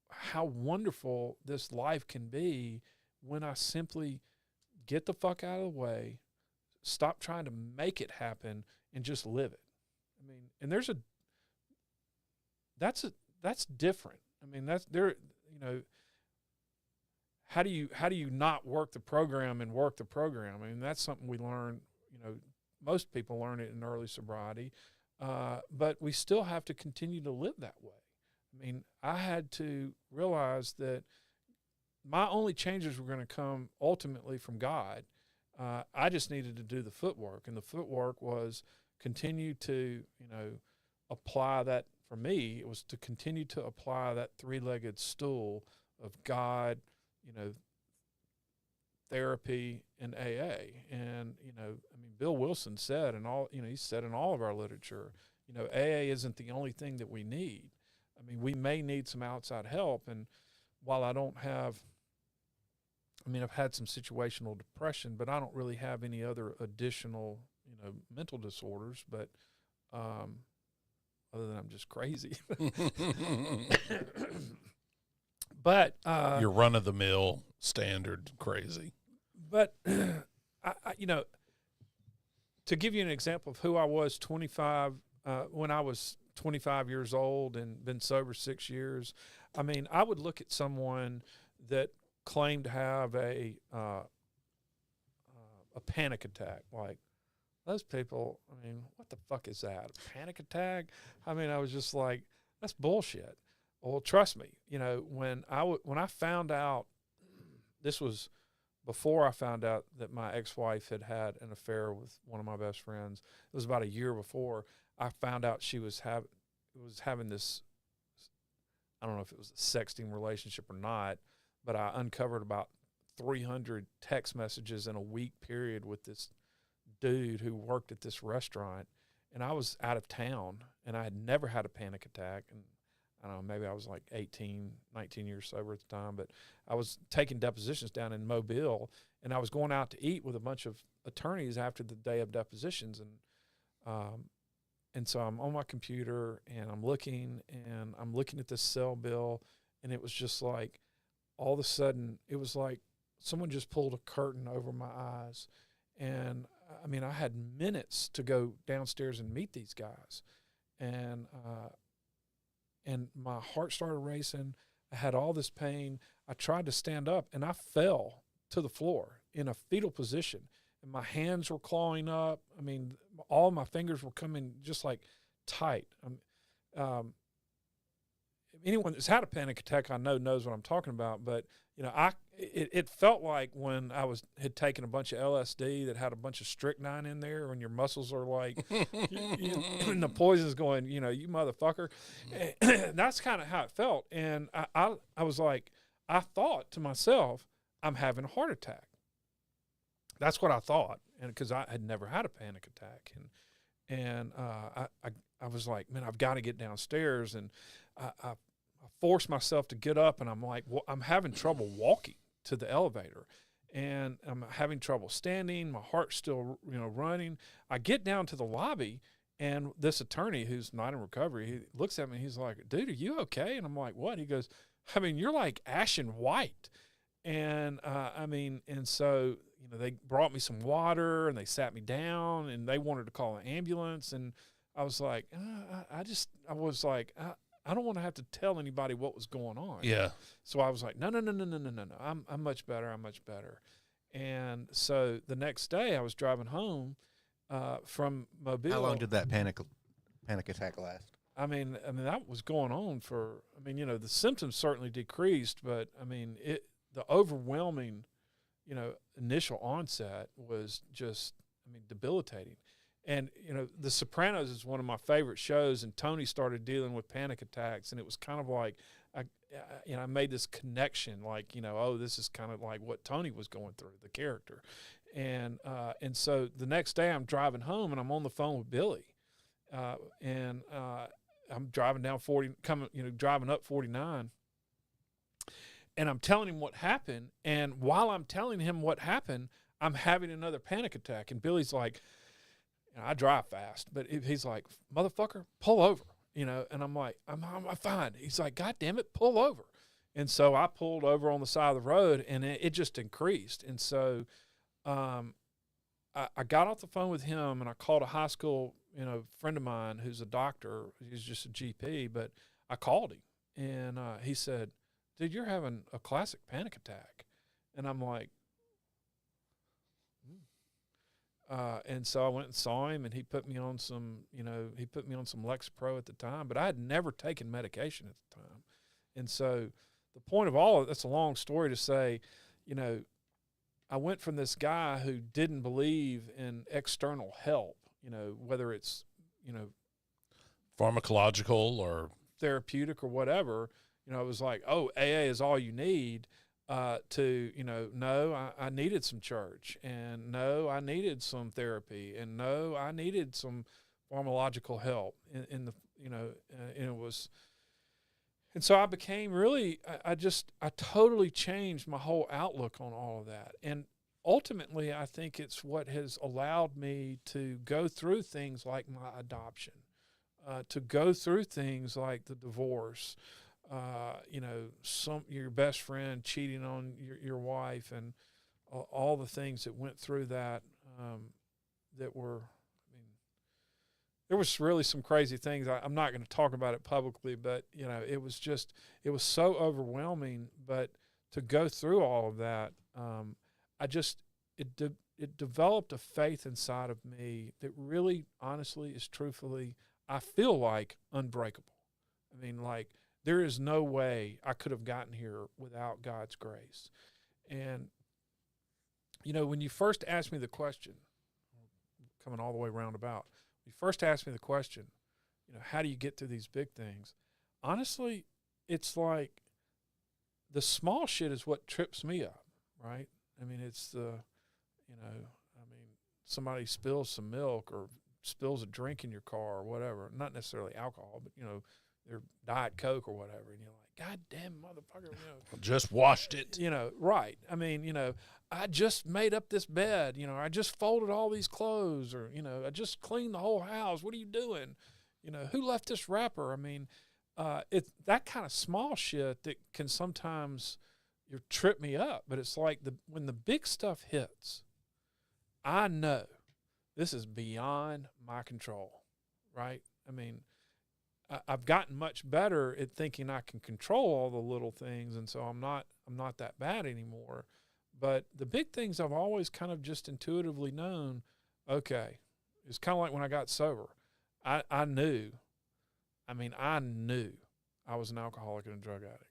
how wonderful this life can be when I simply get the fuck out of the way, stop trying to make it happen, and just live it. And that's different. That's there, you know, how do you not work the program and work the program? That's something we learn, you know, most people learn it in early sobriety, but we still have to continue to live that way. I had to realize that my only changes were going to come ultimately from God. I just needed to do the footwork, and the footwork was continue to, you know, apply that. For me, it was to continue to apply that three-legged stool of God, you know, therapy, and AA. And, you know, Bill Wilson said, and all, you know, he said in all of our literature, you know, AA isn't the only thing that we need. We may need some outside help. And while I don't have, I've had some situational depression, but I don't really have any other additional, you know, mental disorders. But other than I'm just crazy. But you're run-of-the-mill, standard crazy. But you know, to give you an example of who I was 25 when I was 25 years old and been sober 6 years, I would look at someone that claimed to have a panic attack, like, those people, what the fuck is that? A panic attack? I was just like, that's bullshit. Well, trust me, you know, when I found out, this was before I found out that my ex-wife had had an affair with one of my best friends. It was about a year before I found out she was having this, I don't know if it was a sexting relationship or not, but I uncovered about 300 text messages in a week period with this dude who worked at this restaurant, and I was out of town, and I had never had a panic attack, and I don't know, maybe I was like 18, 19 years sober at the time, but I was taking depositions down in Mobile, and I was going out to eat with a bunch of attorneys after the day of depositions, and so I'm on my computer, and I'm looking at this cell bill, and it was just like, all of a sudden, it was like someone just pulled a curtain over my eyes, and I had minutes to go downstairs and meet these guys. And my heart started racing. I had all this pain. I tried to stand up, and I fell to the floor in a fetal position. And my hands were clawing up. All my fingers were coming just like tight. anyone that's had a panic attack I know knows what I'm talking about. But you know, it felt like when I had taken a bunch of LSD that had a bunch of strychnine in there, when your muscles are like, and the poison's going, you know, you motherfucker. And that's kind of how it felt. And I was like, I thought to myself, I'm having a heart attack. That's what I thought, and because I had never had a panic attack, and I was like, man, I've got to get downstairs, and I forced myself to get up, and I'm like, well, I'm having trouble walking to the elevator, and I'm having trouble standing. My heart's still, you know, running. I get down to the lobby, and this attorney who's not in recovery, he looks at me, and he's like, dude, are you okay? And I'm like, what? He goes, I mean, you're like ashen white. And I mean, and so, you know, they brought me some water, and they sat me down, and they wanted to call an ambulance. And I was like, I was like, I don't want to have to tell anybody what was going on. Yeah. So I was like, no. I'm much better. I'm much better. And so the next day I was driving home from Mobile. How long did that panic attack last? I mean, that was going on for, I mean, you know, the symptoms certainly decreased, but I mean, the overwhelming, you know, initial onset was just, I mean, debilitating. And, you know, The Sopranos is one of my favorite shows, and Tony started dealing with panic attacks, and it was kind of like, I made this connection, like, you know, oh, this is kind of like what Tony was going through, the character. And so the next day I'm driving home, and I'm on the phone with Billy, and I'm driving down driving up 49, and I'm telling him what happened. And while I'm telling him what happened, I'm having another panic attack. And Billy's like, you know, I drive fast, but he's like, motherfucker, pull over, you know. And I'm like, I'm fine. He's like, God damn it, pull over. And so I pulled over on the side of the road, and it just increased. And so I got off the phone with him, and I called a high school, you know, friend of mine who's a doctor. He's just a GP, but I called him, and he said, dude, you're having a classic panic attack. And I'm like, and so I went and saw him, and he put me on some Lexapro at the time, but I had never taken medication at the time. And so the point of all of that's a long story to say, you know, I went from this guy who didn't believe in external help, you know, whether it's, you know, pharmacological or therapeutic or whatever, you know, it was like, oh, AA is all you need, to, you know, no, I needed some church, and no, I needed some therapy, and no, I needed some pharmacological help in the, you know, and it was, and so I became really, I totally changed my whole outlook on all of that. And ultimately, I think it's what has allowed me to go through things like my adoption, to go through things like the divorce, you know, your best friend cheating on your wife, and all the things that went through that, that were, I mean, there was really some crazy things. I'm not going to talk about it publicly, but, you know, it was so overwhelming. But to go through all of that, it developed a faith inside of me that really, honestly, is truthfully, I feel like unbreakable. I mean, like, there is no way I could have gotten here without God's grace. And, you know, when you first asked me the question, coming all the way roundabout, you first asked me the question, you know, how do you get through these big things? Honestly, it's like the small shit is what trips me up, right? I mean, it's the, you know, I mean, somebody spills some milk or spills a drink in your car or whatever, not necessarily alcohol, but, you know, their Diet Coke or whatever, and you're like, God damn motherfucker, you know. Just washed it. You know, right. I mean, you know, I just made up this bed, you know, I just folded all these clothes, or, you know, I just cleaned the whole house. What are you doing? You know, who left this wrapper? I mean, it's that kind of small shit that can sometimes trip me up, but it's like when the big stuff hits, I know this is beyond my control, right? I mean, I've gotten much better at thinking I can control all the little things, and so I'm not that bad anymore. But the big things I've always kind of just intuitively known, okay, it's kind of like when I got sober. I knew. I I was an alcoholic and a drug addict,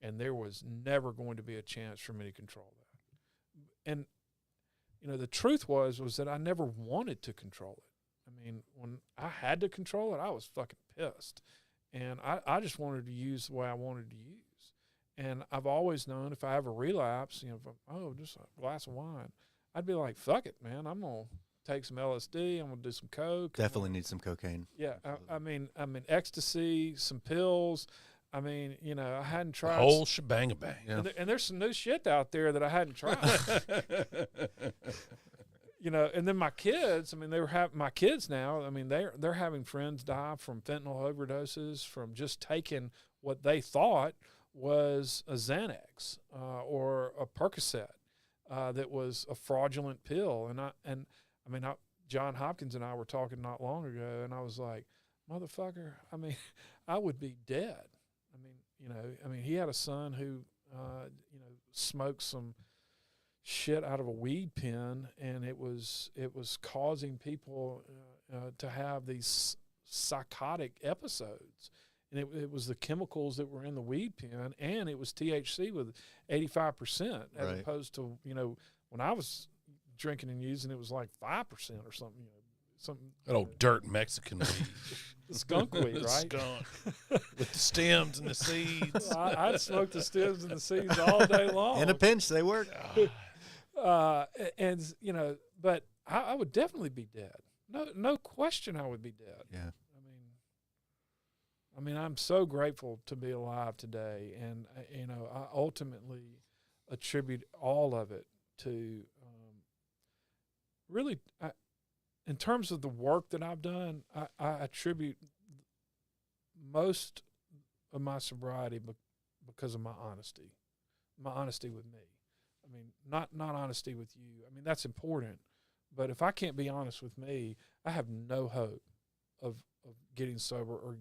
and there was never going to be a chance for me to control that. And, you know, the truth was that I never wanted to control it. I mean, when I had to control it, I was fucking pissed. And I just wanted to use the way I wanted to use. And I've always known if I have a relapse, you know, just a glass of wine, I'd be like, fuck it, man. I'm going to take some LSD. I'm going to do some coke. Definitely need some cocaine. Yeah. I mean, ecstasy, some pills. I mean, you know, I hadn't tried. The whole shebang bang. Yeah. And there's some new shit out there that I hadn't tried. You know, and then my kids, I mean, my kids now, I mean, they're having friends die from fentanyl overdoses from just taking what they thought was a Xanax or a Percocet that was a fraudulent pill. And John Hopkins and I were talking not long ago, and I was like, motherfucker, I mean, I would be dead. I mean, he had a son who, you know, smoked some shit out of a weed pen, and it was causing people to have these psychotic episodes. And it was the chemicals that were in the weed pen, and it was THC with 85%, as Right. opposed to, you know, when I was drinking and using, it was like 5% or something. You know, something. That old dirt Mexican weed. Skunk weed, The right? skunk. With the stems and the seeds. I'd smoke the stems and the seeds all day long. In a pinch, they work. And you know, but I would definitely be dead. No question, I would be dead. Yeah. I mean, I'm so grateful to be alive today, and you know, I ultimately attribute all of it to really, in terms of the work that I've done, I attribute most of my sobriety because of my honesty with me. I mean, not honesty with you. I mean, that's important, but if I can't be honest with me, I have no hope of getting sober or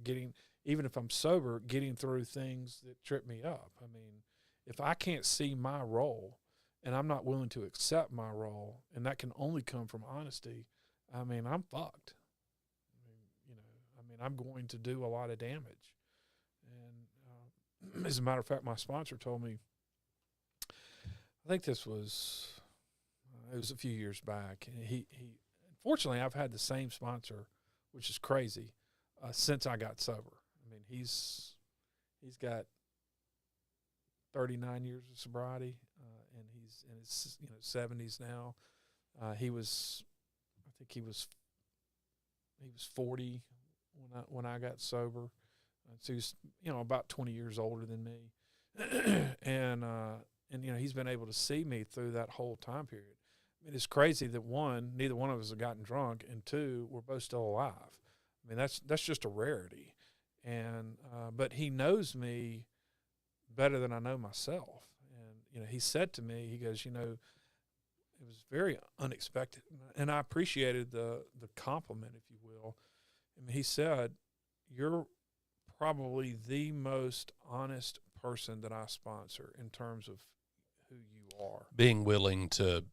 even if I'm sober, getting through things that trip me up. I mean, if I can't see my role and I'm not willing to accept my role, and that can only come from honesty, I mean, I'm fucked. I'm going to do a lot of damage. And as a matter of fact, my sponsor told me, I think this was, it was a few years back. And he unfortunately, I've had the same sponsor, which is crazy, since I got sober. I mean, he's got 39 years of sobriety, and he's in his 70s now. He was 40 when I got sober, so he's about 20 years older than me, and he's been able to see me through that whole time period. I mean, it's crazy that one, neither one of us have gotten drunk, and two, we're both still alive. I mean, that's just a rarity. And but he knows me better than I know myself. And he said to me, he goes, it was very unexpected, and I appreciated the compliment, if you will. I mean, he said, "You're probably the most honest person that I sponsor in terms of who you are." Being willing to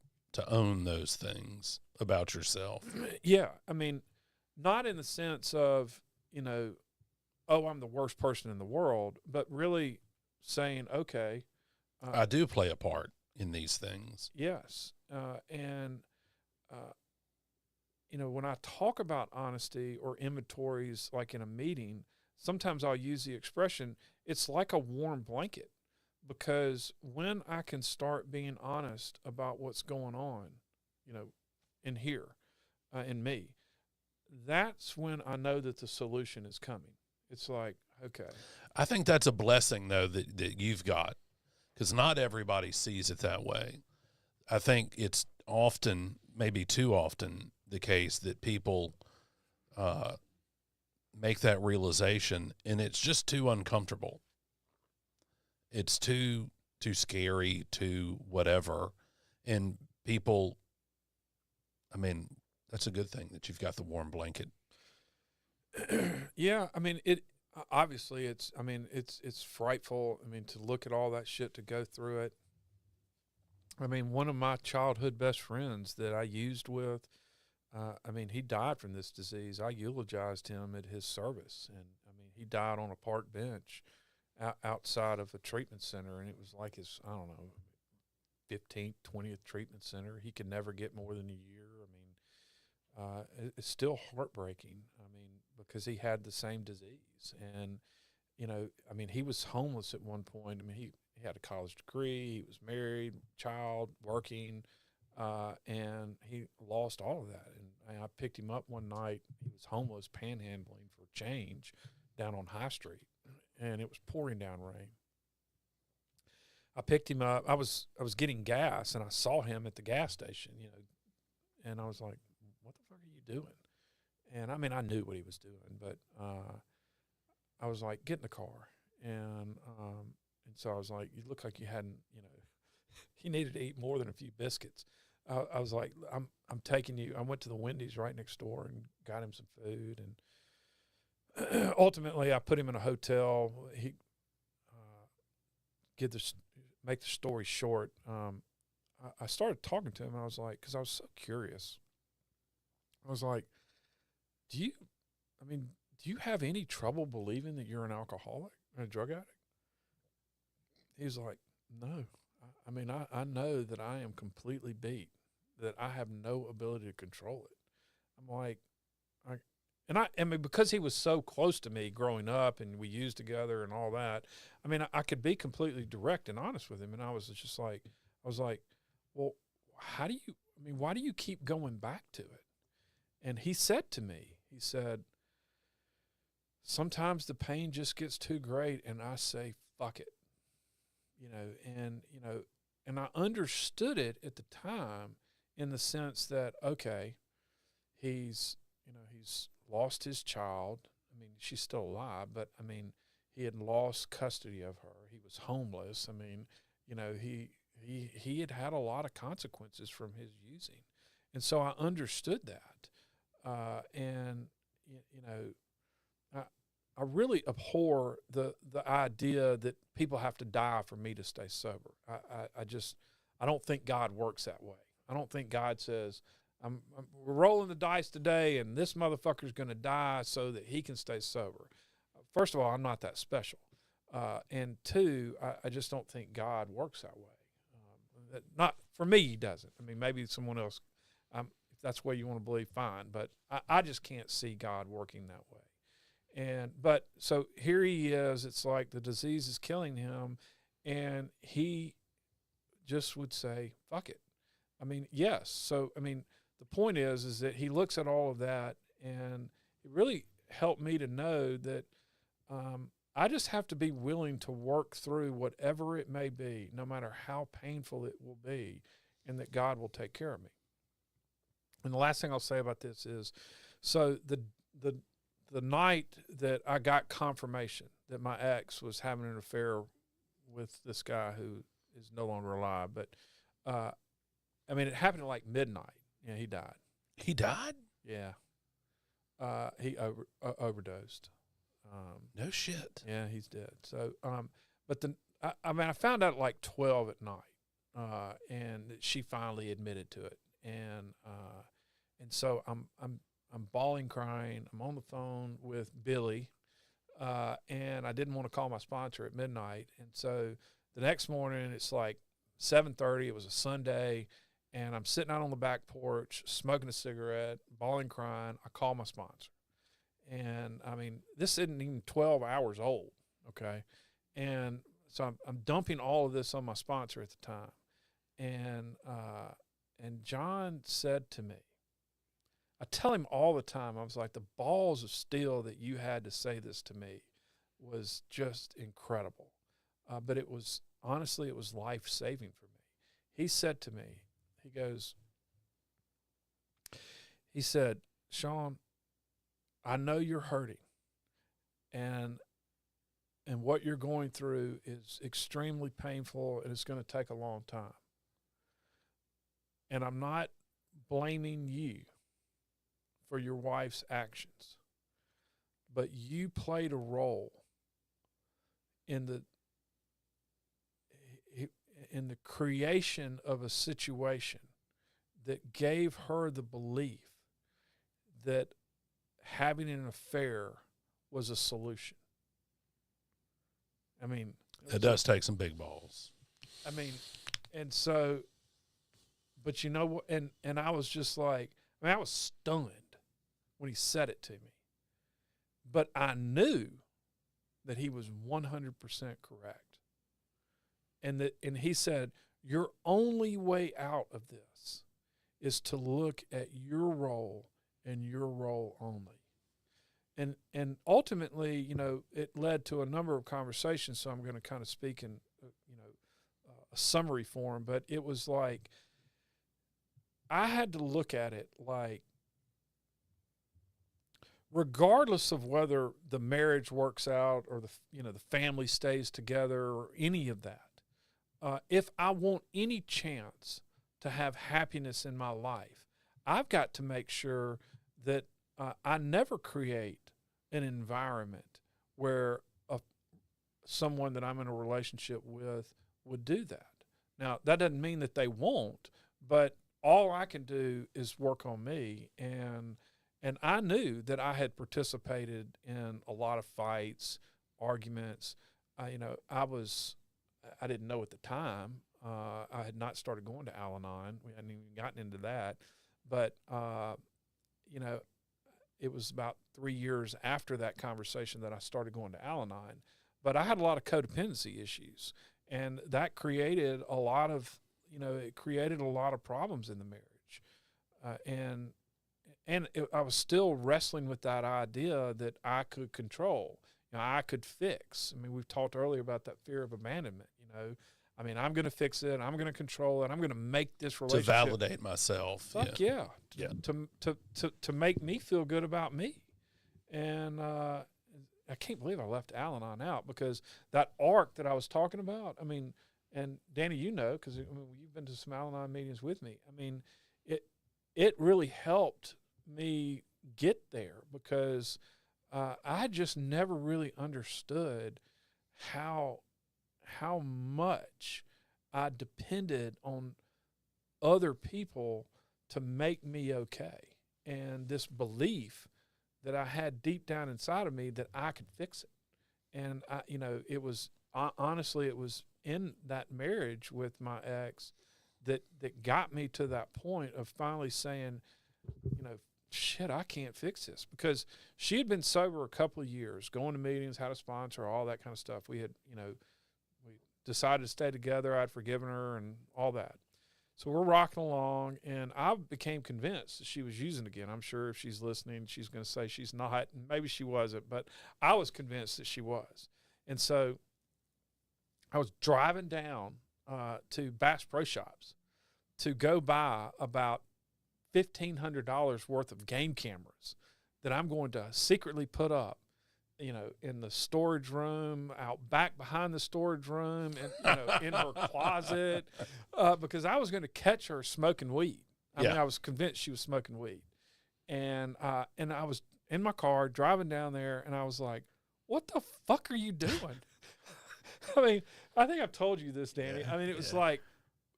own those things about yourself. Yeah, I mean, not in the sense of oh, I'm the worst person in the world, but really saying, okay, I do play a part in these things. Yes. When I talk about honesty or inventories, like in a meeting, sometimes I'll use the expression, it's like a warm blanket, because when I can start being honest about what's going on, in here, in me, that's when I know that the solution is coming. It's like, okay. I think that's a blessing, though, that you've got, because not everybody sees it that way. I think it's often, maybe too often, the case that people make that realization, and it's just too uncomfortable. It's too scary, too whatever. And people, I mean, that's a good thing that you've got the warm blanket. Yeah, I mean, obviously it's frightful. I mean, to look at all that shit, to go through it. I mean, one of my childhood best friends that I used with, he died from this disease. I eulogized him at his service, and I mean, he died on a park bench, outside of a treatment center, and it was like his, I don't know, 15th, 20th treatment center. He could never get more than a year. I mean, it's still heartbreaking. I mean, because he had the same disease, and you know, I mean, he was homeless at one point. I mean, he had a college degree, he was married, child, working, and he lost all of that. And I picked him up one night. He was homeless, panhandling for change down on High Street, and it was pouring down rain. I picked him up. I was getting gas, and I saw him at the gas station, you know, and I was like, what the fuck are you doing? And I mean, I knew what he was doing, but I was like, get in the car. And so I was like, you look like you hadn't, you know, he needed to eat more than a few biscuits. I was like, I'm taking you. I went to the Wendy's right next door and got him some food. And ultimately, I put him in a hotel. He make the story short. I started talking to him. And I was like, because I was so curious. I was like, do you have any trouble believing that you're an alcoholic and a drug addict? He was like, no. I mean, I know that I am completely beat, that I have no ability to control it. I'm like, I mean, because he was so close to me growing up and we used together and all that, I mean, I could be completely direct and honest with him. And I was like, well, why do you keep going back to it? And he said to me, he said, sometimes the pain just gets too great and I say, fuck it. And I understood it at the time in the sense that, okay, he's lost his child. I mean, she's still alive, but I mean, he had lost custody of her. He was homeless. I mean, you know, he had a lot of consequences from his using. And so I understood that. And, you know, I really abhor the idea that people have to die for me to stay sober. I don't think God works that way. I don't think God says, we're rolling the dice today and this motherfucker's going to die so that he can stay sober. First of all, I'm not that special. And two, I just don't think God works that way. Not for me, he doesn't. I mean, maybe someone else, if that's the way you want to believe, fine. But I just can't see God working that way. But so here he is. It's like the disease is killing him, and he just would say, "Fuck it." I mean, yes. So I mean, the point is that he looks at all of that, and it really helped me to know that I just have to be willing to work through whatever it may be, no matter how painful it will be, and that God will take care of me. And the last thing I'll say about this is, so the night that I got confirmation that my ex was having an affair with this guy who is no longer alive, but I mean, it happened at like midnight. Yeah, he died. He died? Yeah. He overdosed. No shit. Yeah, he's dead. So, but I found out at like 12 at night, and she finally admitted to it, and so I'm bawling, crying. I'm on the phone with Billy, and I didn't want to call my sponsor at midnight, and so the next morning it's like 7:30. It was a Sunday, and I'm sitting out on the back porch smoking a cigarette, bawling, crying. I call my sponsor. And I mean, this isn't even 12 hours old, okay? And so I'm dumping all of this on my sponsor at the time. And John said to me, I tell him all the time, I was like, the balls of steel that you had to say this to me was just incredible. But it was, honestly, it was life-saving for me. He said to me, he said, Sean, I know you're hurting, and what you're going through is extremely painful, and it's going to take a long time. And I'm not blaming you for your wife's actions, but you played a role in the creation of a situation that gave her the belief that having an affair was a solution. I mean, it does take some big balls. I mean, and so, but you know what? And I was just like, I mean, I was stunned when he said it to me. But I knew that he was 100% correct. And he said, your only way out of this is to look at your role and your role only. And ultimately, you know, it led to a number of conversations, so I'm going to kind of speak in, you know, a summary form, but it was like I had to look at it like, regardless of whether the marriage works out or the family stays together or any of that, if I want any chance to have happiness in my life, I've got to make sure that I never create an environment where someone that I'm in a relationship with would do that. Now, that doesn't mean that they won't, but all I can do is work on me. And I knew that I had participated in a lot of fights, arguments. You know, I didn't know at the time. I had not started going to Al-Anon. We hadn't even gotten into that. But, you know, it was about 3 years after that conversation that I started going to Al-Anon. But I had a lot of codependency issues. And that created a lot of, you know, it created a lot of problems in the marriage. I was still wrestling with that idea that I could control, you know, I could fix. I mean, we've talked earlier about that fear of abandonment, you know. I mean, I'm going to fix it. I'm going to control it. I'm going to make this relationship. To validate myself. Fuck yeah. To make me feel good about me. And I can't believe I left Al-Anon out, because that arc that I was talking about, I mean, and Danny, you know, because you've been to some Al-Anon meetings with me. I mean, it really helped me get there, because I just never really understood how much I depended on other people to make me okay. And this belief that I had deep down inside of me that I could fix it. And you know, it was honestly, it was in that marriage with my ex that got me to that point of finally saying, you know, shit, I can't fix this. Because she had been sober a couple of years, going to meetings, had a sponsor, all that kind of stuff. We had, you know, we decided to stay together. I'd forgiven her and all that. So we're rocking along, and I became convinced that she was using again. I'm sure if she's listening, she's going to say she's not, and maybe she wasn't, but I was convinced that she was. And so I was driving down to Bass Pro Shops to go buy about $1,500 worth of game cameras that I'm going to secretly put up, you know, in the storage room, out back behind the storage room, and, you know, in her closet, because I was going to catch her smoking weed. I mean, I was convinced she was smoking weed. And I was in my car driving down there, and I was like, what the fuck are you doing? I mean, I think I've told you this, Danny. Yeah, I mean, it was like,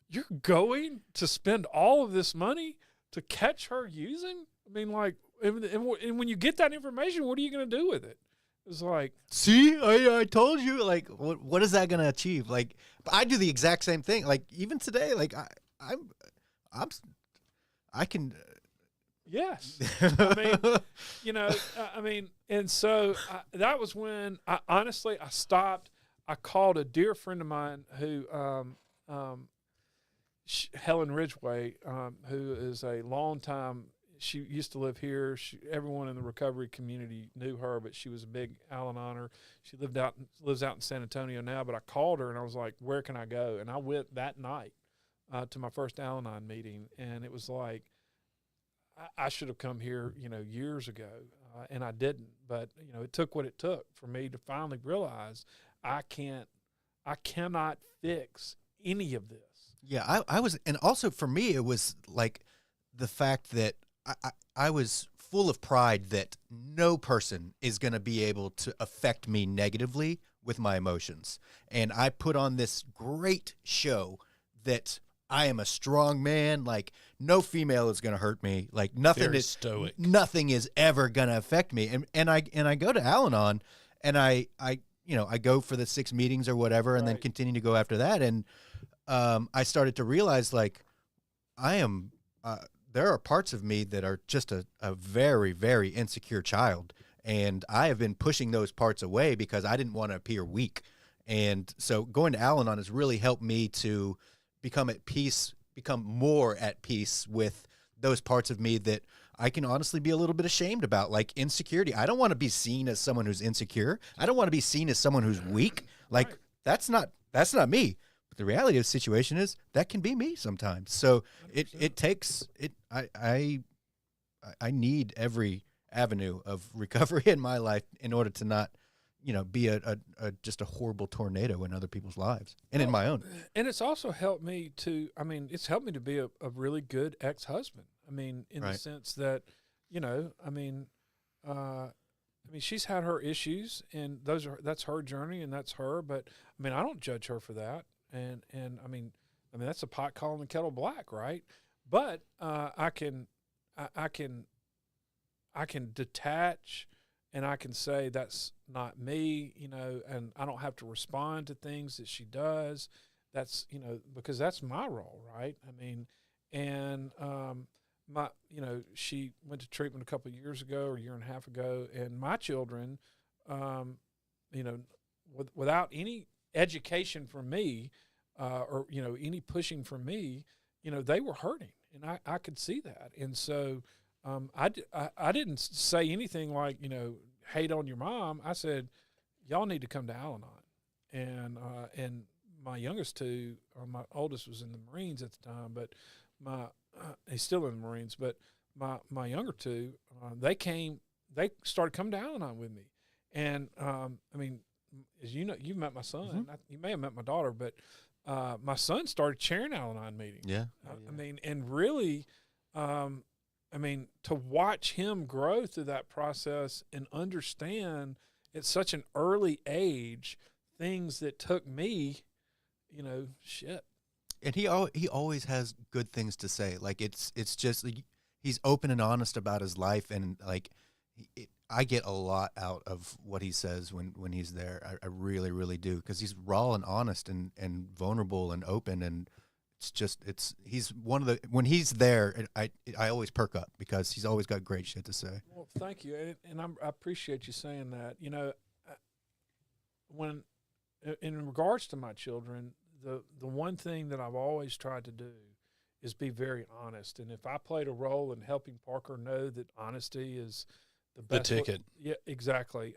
you're going to spend all of this money to catch her using? I mean, like, and when you get that information, what are you going to do with it? It's like, see, I told you. Like, what is that going to achieve? Like, I do the exact same thing. Like, even today, like, I can. Yes. I mean, you know, I mean, and so that was when I stopped. I called a dear friend of mine who, Helen Ridgway, who is a longtime. She used to live here. Everyone in the recovery community knew her, but she was a big Al-Anoner. She lives out in San Antonio now, but I called her and I was like, where can I go? And I went that night to my first Al-Anon meeting, and it was like, I should have come here, you know, years ago, and I didn't. But, you know, it took what it took for me to finally realize I cannot fix any of this. Yeah, I was, and also for me, it was like the fact that I was full of pride that no person is going to be able to affect me negatively with my emotions. And I put on this great show that I am a strong man. Like, no female is going to hurt me. Like, nothing is stoic. Nothing is ever going to affect me. And I go to Al-Anon, and I I go for the 6 meetings or whatever, and then continue to go after that. And I started to realize, like, there are parts of me that are just a very, very insecure child. And I have been pushing those parts away because I didn't want to appear weak. And so going to Al-Anon has really helped me to become more at peace with those parts of me that I can honestly be a little bit ashamed about, like insecurity. I don't want to be seen as someone who's insecure. I don't want to be seen as someone who's weak. Like, that's not me. But the reality of the situation is that can be me sometimes. So it takes it. I need every avenue of recovery in my life in order to not, be just a horrible tornado in other people's lives and in my own. And it's also helped me to, it's helped me to be a really good ex-husband. In the sense that, she's had her issues, and that's her journey, and that's her. But I don't judge her for that. And that's a pot calling the kettle black, right? But I can detach, and I can say that's not me, and I don't have to respond to things that she does. That's, because that's my role, right? She went to treatment a couple of years ago, or a year and a half ago, and my children, without any education from me, or any pushing from me, they were hurting, and I could see that. And so I didn't say anything like, hate on your mom. I said, y'all need to come to Al-Anon. And my youngest two, or my oldest was in the Marines at the time, but he's still in the Marines, but my younger two, they started coming to Al-Anon with me. And, as you know, you met my son. Mm-hmm. You may have met my daughter, but my son started chairing Al-Anon meetings. Yeah. And really, to watch him grow through that process and understand at such an early age things that took me, shit. And he always has good things to say. Like, it's just like, he's open and honest about his life, and like I get a lot out of what he says when he's there. I really, really do, because he's raw and honest and vulnerable and open, and he's one of the, when he's there, I always perk up because he's always got great shit to say. Well, thank you, and I appreciate you saying that. When in regards to my children, the one thing that I've always tried to do is be very honest. And if I played a role in helping Parker know that honesty is the best ticket. Yeah, exactly.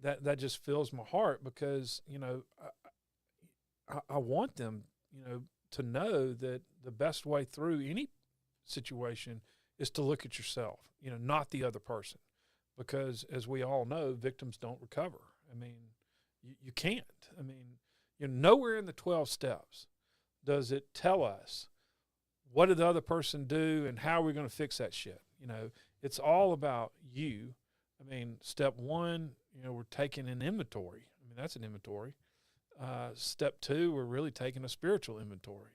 That just fills my heart, because, I want them, to know that the best way through any situation is to look at yourself, not the other person. Because as we all know, victims don't recover. You can't. Nowhere in the 12 steps does it tell us what did the other person do and how are we going to fix that shit. It's all about you. Step one, we're taking an inventory. That's an inventory. Step two, we're really taking a spiritual inventory.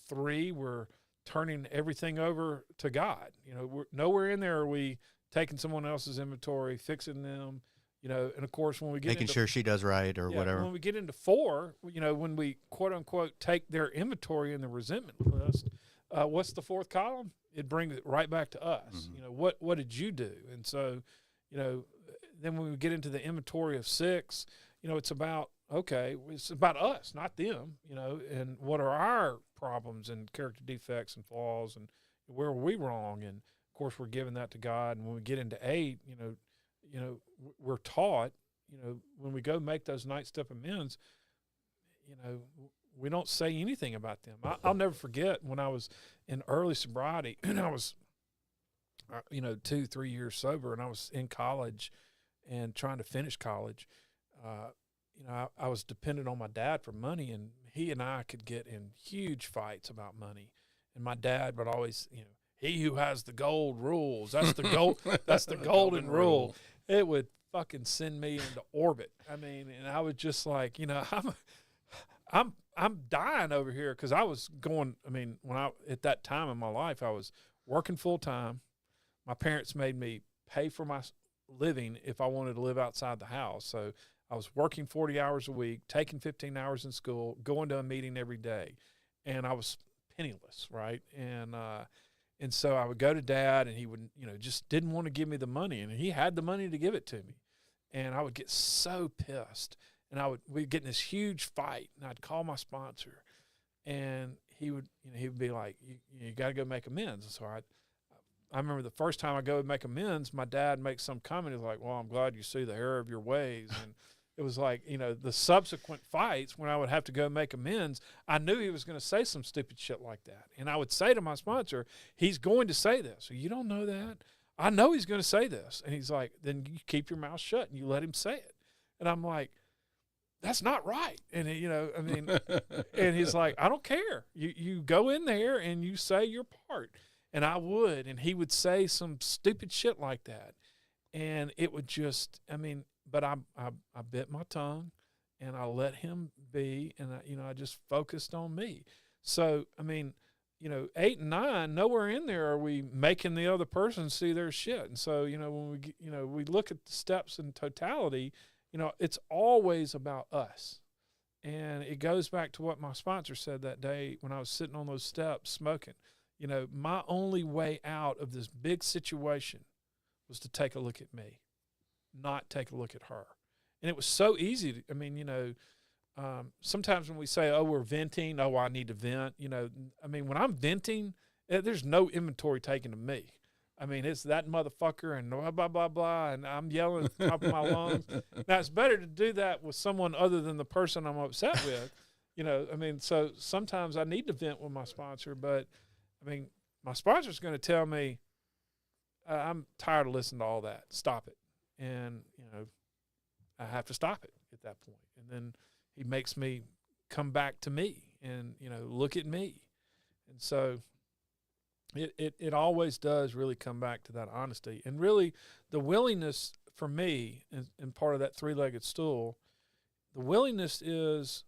3, we're turning everything over to God. We're nowhere in there are we taking someone else's inventory, fixing them. And of course, when we get making sure she does right or whatever. When we get into 4, when we quote unquote take their inventory in the resentment list, what's the 4th column? It brings it right back to us. Mm-hmm. What did you do? And so, then when we get into the inventory of 6, it's about us, not them. And what are our problems and character defects and flaws, and where are we wrong? And of course, we're giving that to God. And when we get into 8, we're taught, when we go make those 9th step amends, we don't say anything about them. I'll never forget when I was in early sobriety, and I was, 2-3 years sober, and I was in college and trying to finish college. I was dependent on my dad for money, and he and I could get in huge fights about money. And my dad would always, he who has the gold rules. That's the gold. That's the golden rule. It would fucking send me into orbit. And I was just like, I'm dying over here, because I was going. At that time in my life, I was working full time. My parents made me pay for my living if I wanted to live outside the house. So I was working 40 hours a week, taking 15 hours in school, going to a meeting every day, and I was penniless, right? And so I would go to Dad, and he would, just didn't want to give me the money, and he had the money to give it to me, and I would get so pissed, and we'd get in this huge fight, and I'd call my sponsor, and he would be like, you got to go make amends. And so I remember the first time I go make amends, my dad makes some comment. He's like, well, I'm glad you see the error of your ways. And it was like, the subsequent fights when I would have to go make amends, I knew he was going to say some stupid shit like that. And I would say to my sponsor, he's going to say this. So you don't know that? I know he's going to say this. And he's like, then you keep your mouth shut and you let him say it. And I'm like, that's not right. And, and he's like, I don't care. You go in there and you say your part. And I would, and he would say some stupid shit like that. And it would just, but I bit my tongue and I let him be, and I just focused on me. So, 8 and 9, nowhere in there are we making the other person see their shit. And so, when we look at the steps in totality, it's always about us. And it goes back to what my sponsor said that day when I was sitting on those steps smoking. My only way out of this big situation was to take a look at me, not take a look at her. And it was so easy to, sometimes when we say, oh, we're venting, oh, I need to vent, when I'm venting, there's no inventory taken of me. It's that motherfucker and blah, blah, blah, blah, and I'm yelling at the top of my lungs. Now, it's better to do that with someone other than the person I'm upset with, so sometimes I need to vent with my sponsor, but my sponsor's going to tell me, I'm tired of listening to all that. Stop it. And, I have to stop it at that point. And then he makes me come back to me and, look at me. And so it always does really come back to that honesty. And really the willingness for me, and part of that three-legged stool, the willingness is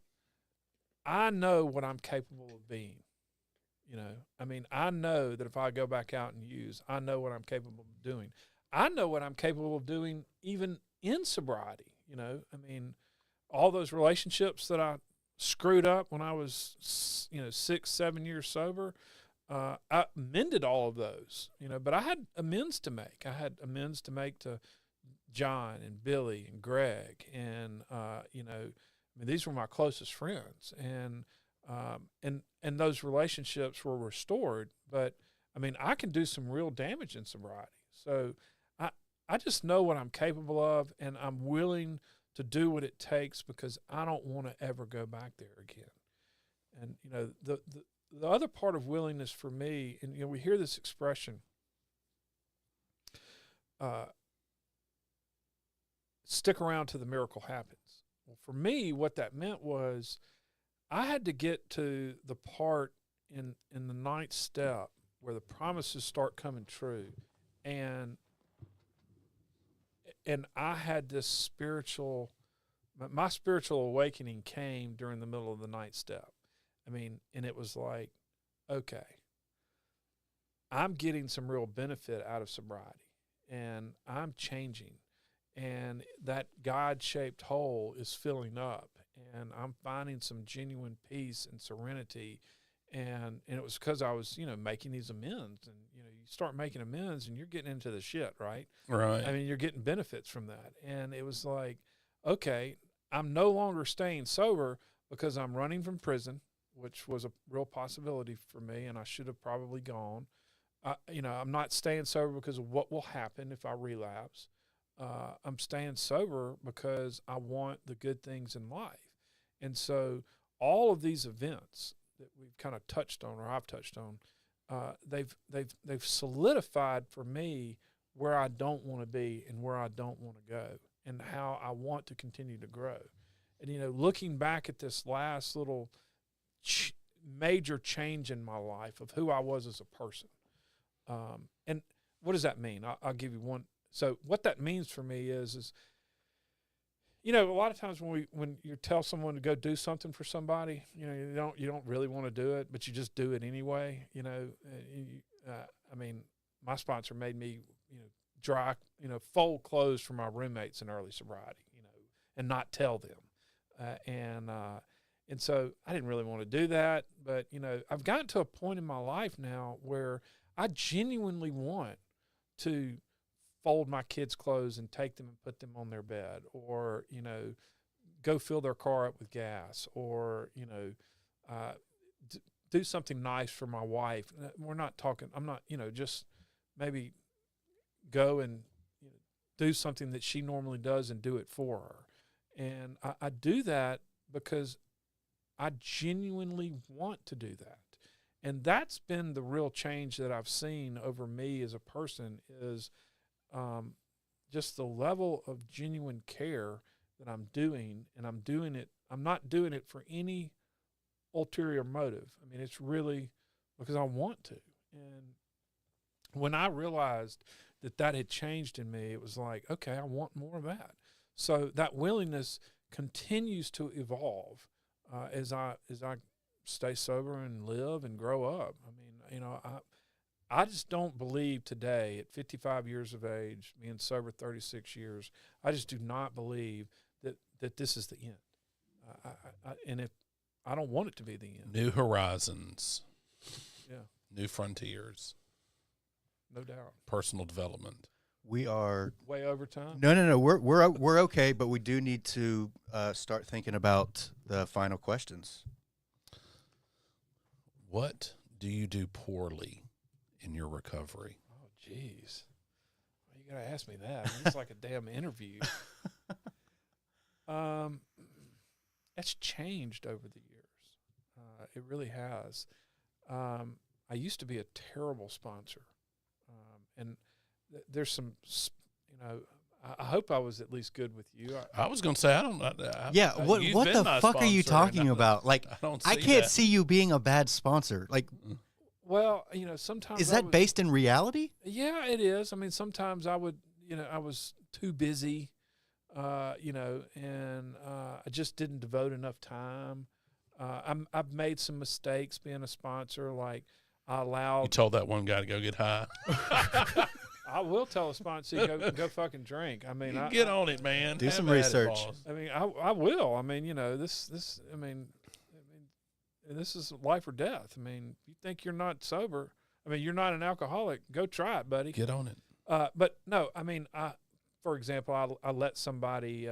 I know what I'm capable of being. I know that if I go back out and use, I know what I'm capable of doing. I know what I'm capable of doing even in sobriety. All those relationships that I screwed up when I was, 6, 7 years sober, I mended all of those, but I had amends to make. I had amends to make to John and Billy and Greg. And, these were my closest friends. And those relationships were restored, but I can do some real damage in sobriety. So I just know what I'm capable of, and I'm willing to do what it takes because I don't want to ever go back there again. And, the other part of willingness for me, and, we hear this expression, stick around till the miracle happens. Well, for me, what that meant was I had to get to the part in the 9th step where the promises start coming true. And I had this my spiritual awakening came during the middle of the 9th step. And it was like, okay, I'm getting some real benefit out of sobriety and I'm changing, and that God-shaped hole is filling up, and I'm finding some genuine peace and serenity. And it was because I was, making these amends, and, you start making amends and you're getting into the shit, right? Right. You're getting benefits from that. And it was like, okay, I'm no longer staying sober because I'm running from prison, which was a real possibility for me, and I should have probably gone. I'm not staying sober because of what will happen if I relapse. I'm staying sober because I want the good things in life. And so all of these events that we've kind of touched on, or I've touched on, they've solidified for me where I don't want to be and where I don't want to go, and how I want to continue to grow. And, looking back at this last little major change in my life of who I was as a person. And what does that mean? I'll give you one. So what that means for me is, a lot of times when you tell someone to go do something for somebody, you don't really want to do it, but you just do it anyway. My sponsor made me, fold clothes for my roommates in early sobriety, and not tell them. And so I didn't really want to do that. But, I've gotten to a point in my life now where I genuinely want to fold my kids' clothes and take them and put them on their bed, or, go fill their car up with gas, or, do something nice for my wife. I'm not, just maybe go and do something that she normally does and do it for her. And I do that because I genuinely want to do that. And that's been the real change that I've seen over me as a person, is just the level of genuine care that I'm doing, and I'm not doing it for any ulterior motive. I mean, it's really because I want to. And when I realized that had changed in me, it was like, okay, I want more of that. So that willingness continues to evolve as I stay sober and live and grow up. I mean, I just don't believe today, at 55 years of age, being sober 36 years, I just do not believe that this is the end. And if I don't want it to be the end. New horizons. Yeah. New frontiers. No doubt. Personal development. We are way over time. No. We're okay, but we do need to start thinking about the final questions. What do you do poorly in your recovery? Oh, geez. Well, you got to ask me that. It's like a damn interview. That's changed over the years. It really has. I used to be a terrible sponsor. And there's some, I hope I was at least good with you. I was going to say, what the fuck are you talking about? Like, I can't see you being a bad sponsor. Like, well, sometimes is that based in reality? Yeah, it is. I mean, sometimes I would, I was too busy, and I just didn't devote enough time. I've made some mistakes being a sponsor. Like, I allowed. You told that one guy to go get high. I will tell a sponsor, go fucking drink. I mean, get on it, man. Do some research. I mean, I will. I mean, this is life or death. I mean, you think you're not sober. I mean, you're not an alcoholic. Go try it, buddy. Get on it. But no, I mean, for example, I let somebody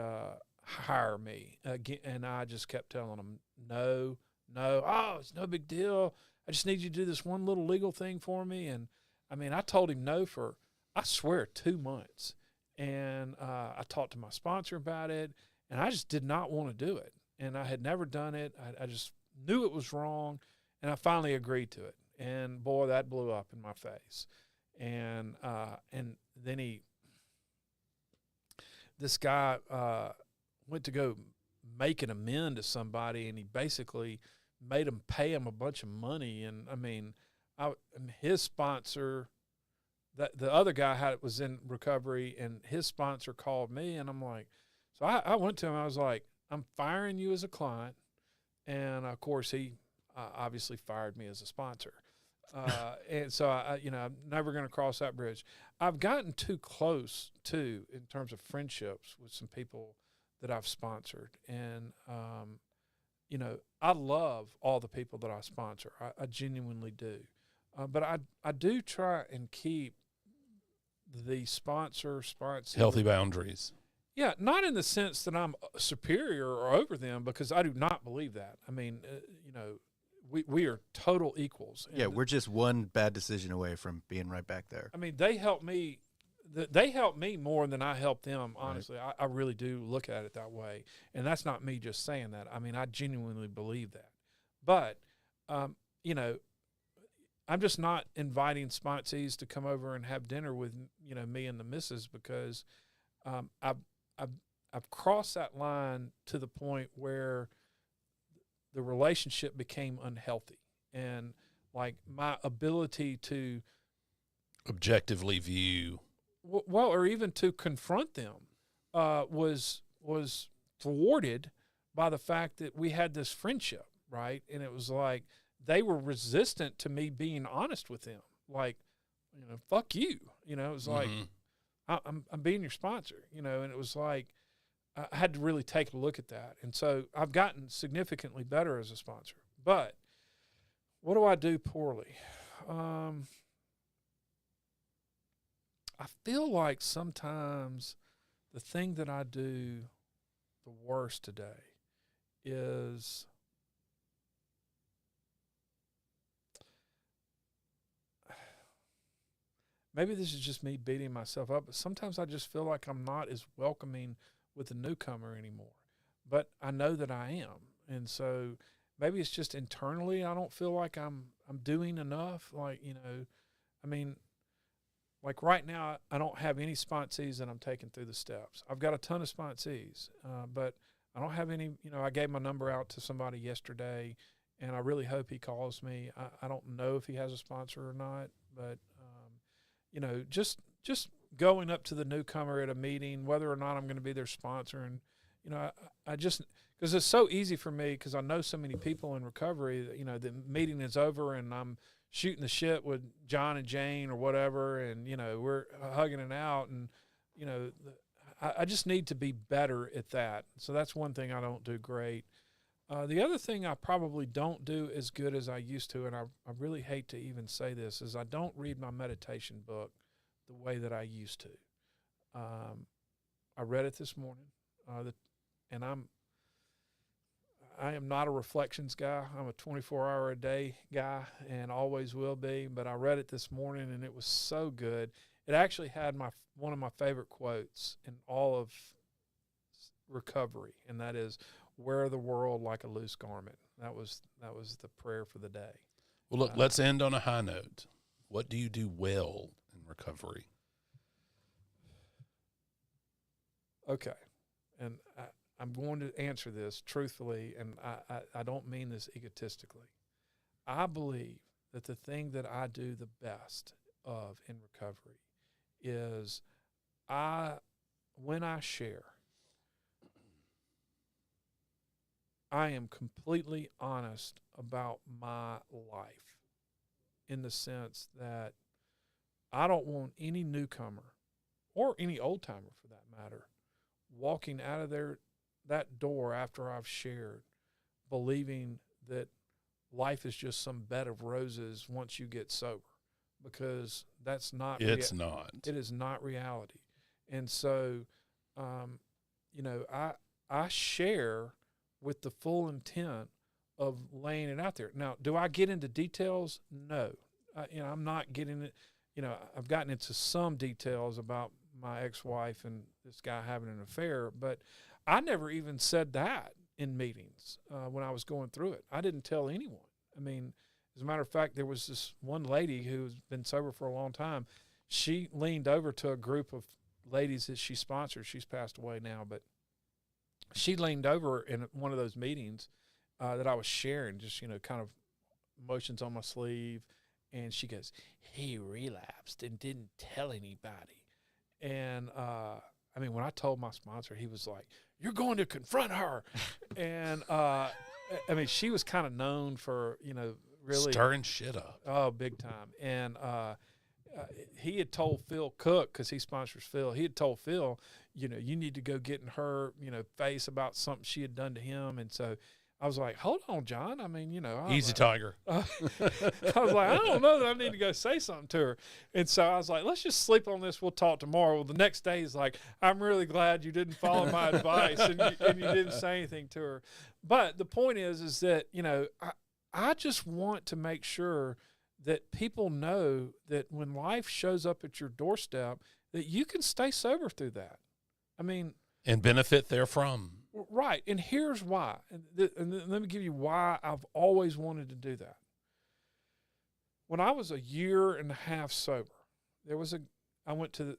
hire me, and I just kept telling them, no. Oh, it's no big deal. I just need you to do this one little legal thing for me. And I mean, I told him no for, I swear, 2 months. And I talked to my sponsor about it, and I just did not want to do it. And I had never done it. I just knew it was wrong, and I finally agreed to it. And boy, that blew up in my face. And then this guy went to go make an amend to somebody, and he basically made him pay him a bunch of money. And I mean, his sponsor, the other guy was in recovery, and his sponsor called me, and I'm like, so I went to him. I was like, I'm firing you as a client. And of course he obviously fired me as a sponsor. And so I'm never going to cross that bridge. I've gotten too close too, in terms of friendships with some people that I've sponsored. And, I love all the people that I sponsor. I genuinely do. But I do try and keep the sponsor healthy boundaries. Yeah, not in the sense that I'm superior or over them, because I do not believe that. I mean, we are total equals. Yeah, we're just one bad decision away from being right back there. I mean, they help me. They help me more than I help them, honestly. Right. I really do look at it that way. And that's not me just saying that. I mean, I genuinely believe that. But, I'm just not inviting sponsees to come over and have dinner with, me and the missus, because I've crossed that line to the point where the relationship became unhealthy. And, like, my ability to objectively view, well, or even to confront them, was thwarted by the fact that we had this friendship, right? And it was like they were resistant to me being honest with them. Like, fuck you. It was like, I'm being your sponsor, you know, and it was like, I had to really take a look at that. And so I've gotten significantly better as a sponsor. But what do I do poorly? I feel like sometimes the thing that I do the worst today is maybe this is just me beating myself up, but sometimes I just feel like I'm not as welcoming with the newcomer anymore. But I know that I am. And so maybe it's just internally I don't feel like I'm doing enough. Like, you know, I mean, like right now I don't have any sponsees that I'm taking through the steps. I've got a ton of sponsees, but I don't have any. You know, I gave my number out to somebody yesterday, and I really hope he calls me. I don't know if he has a sponsor or not, but, you know, just going up to the newcomer at a meeting, whether or not I'm going to be their sponsor. And, you know, I just, because it's so easy for me because I know so many people in recovery that, you know, the meeting is over and I'm shooting the shit with John and Jane or whatever. And, you know, we're hugging it out. And, you know, I just need to be better at that. So that's one thing I don't do great. The other thing I probably don't do as good as I used to, and I really hate to even say this, is I don't read my meditation book the way that I used to. I read it this morning, and I am not a reflections guy. I'm a 24-hour-a-day guy and always will be, but I read it this morning, and it was so good. It actually had one of my favorite quotes in all of recovery, and that is, "Wear the world like a loose garment." That was the prayer for the day. Well, look, let's end on a high note. What do you do well in recovery? Okay, and I'm going to answer this truthfully, and I don't mean this egotistically. I believe that the thing that I do the best of in recovery is when I share, I am completely honest about my life in the sense that I don't want any newcomer or any old timer for that matter walking out of that door after I've shared believing that life is just some bed of roses once you get sober, because that's not it's not. It is not reality. And so you know, I share with the full intent of laying it out there. Now, do I get into details? No. You know, I'm not getting it. You know, I've gotten into some details about my ex-wife and this guy having an affair, but I never even said that in meetings when I was going through it. I didn't tell anyone. I mean, as a matter of fact, there was this one lady who's been sober for a long time. She leaned over to a group of ladies that she sponsored. She's passed away now, but she leaned over in one of those meetings that I was sharing, just, you know, kind of emotions on my sleeve. And she goes, "He relapsed and didn't tell anybody." And, I mean, when I told my sponsor, he was like, "You're going to confront her." And, I mean, she was kind of known for, you know, really stirring shit up. Oh, big time. And, he had told Phil Cook, because he sponsors Phil, he had told Phil, you know, you need to go get in her, you know, face about something she had done to him. And so I was like, hold on, John. I mean, you know. Easy, Tiger. I was like, I don't know that I need to go say something to her. And so I was like, let's just sleep on this. We'll talk tomorrow. Well, the next day he's like, I'm really glad you didn't follow my advice and you didn't say anything to her. But the point is that, you know, I just want to make sure that people know that when life shows up at your doorstep, that you can stay sober through that. I mean, and benefit therefrom. Right. And here's why. And let me give you why I've always wanted to do that. When I was a year and a half sober, I went to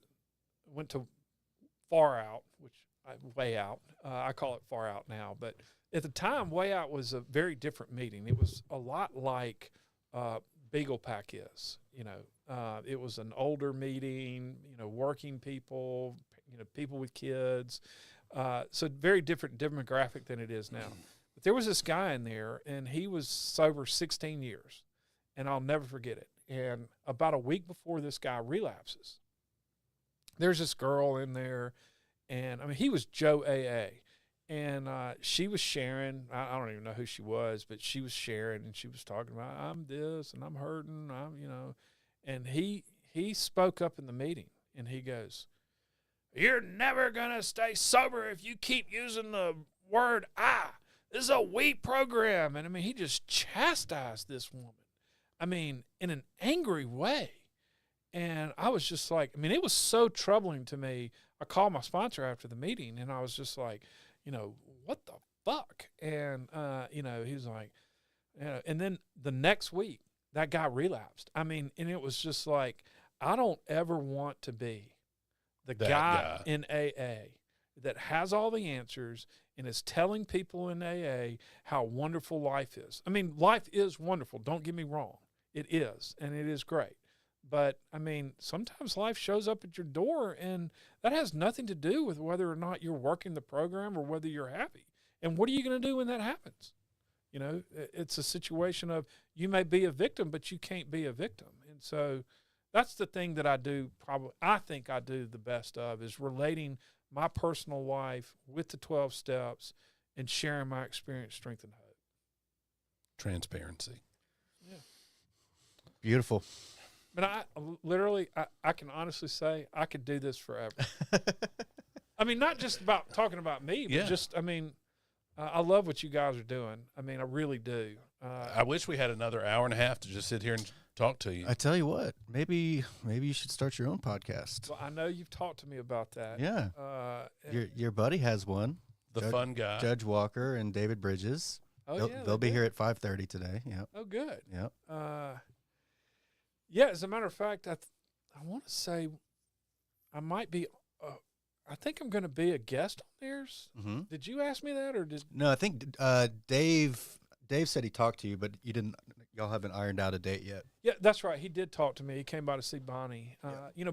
Far Out, Way Out. I call it Far Out now, but at the time, Way Out was a very different meeting. It was a lot like Beagle Pack is, you know. It was an older meeting, you know, working people, you know, people with kids. So very different demographic than it is now. But there was this guy in there, and he was sober 16 years, and I'll never forget it. And about a week before this guy relapses, there's this girl in there, and I mean, he was Joe AA. And she was sharing, I don't even know who she was, but she was sharing, and she was talking about, I'm this, and I'm hurting, and he spoke up in the meeting, and he goes, you're never going to stay sober if you keep using the word I. This is a we program. And I mean, he just chastised this woman. I mean, in an angry way. And I was just like, I mean, it was so troubling to me. I called my sponsor after the meeting, and I was just like, what the fuck? And, he was like, and then the next week, that guy relapsed. I mean, and it was just like, I don't ever want to be the guy in AA that has all the answers and is telling people in AA how wonderful life is. I mean, life is wonderful. Don't get me wrong. It is, and it is great. But, I mean, sometimes life shows up at your door, and that has nothing to do with whether or not you're working the program or whether you're happy. And what are you going to do when that happens? It's a situation of you may be a victim, but you can't be a victim. And so that's the thing that I think I do the best of, is relating my personal life with the 12 steps and sharing my experience, strength, and hope. Transparency. Yeah. Beautiful. But I can honestly say I could do this forever. I mean, not just about talking about me, but just, I mean, I love what you guys are doing. I mean, I really do. I wish we had another hour and a half to just sit here and talk to you. I tell you what, maybe you should start your own podcast. Well, I know you've talked to me about that. Yeah. Your buddy has one. Fun guy. Judge Walker and David Bridges. Oh, they'll be here at 5:30 today. Yep. Oh, good. Yep. Yeah, as a matter of fact, I want to say I might be I think I'm going to be a guest on theirs. Mm-hmm. Did you ask me that, or did? No, I think Dave said he talked to you, but you didn't. Y'all haven't ironed out a date yet. Yeah, that's right. He did talk to me. He came by to see Bonnie.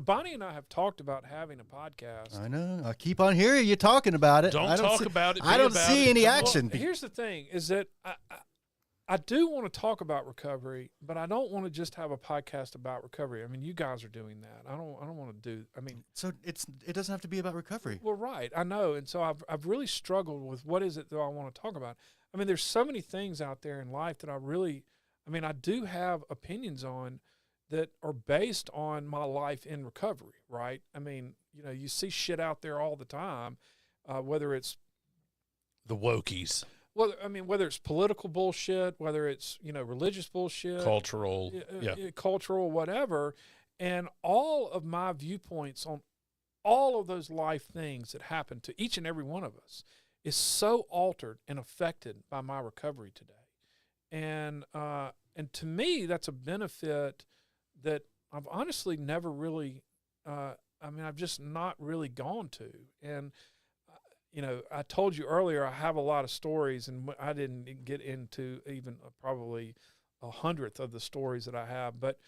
Bonnie and I have talked about having a podcast. I know. I keep on hearing you talking about it. Don't talk about it. I don't see any action. Well, here's the thing: is that I do want to talk about recovery, but I don't want to just have a podcast about recovery. I mean, you guys are doing that. I don't want to do. I mean, so it doesn't have to be about recovery. Well, right. I know, and so I've really struggled with what is it that I want to talk about. I mean, there's so many things out there in life that I do have opinions on that are based on my life in recovery, right? I mean, you see shit out there all the time, whether it's the wokies. Well, I mean, whether it's political bullshit, whether it's, religious bullshit, cultural, cultural, whatever. And all of my viewpoints on all of those life things that happen to each and every one of us is so altered and affected by my recovery today. And to me, that's a benefit that I've honestly never really, I've just not really gone to. And, I told you earlier, I have a lot of stories, and I didn't get into even probably 100th of the stories that I have. But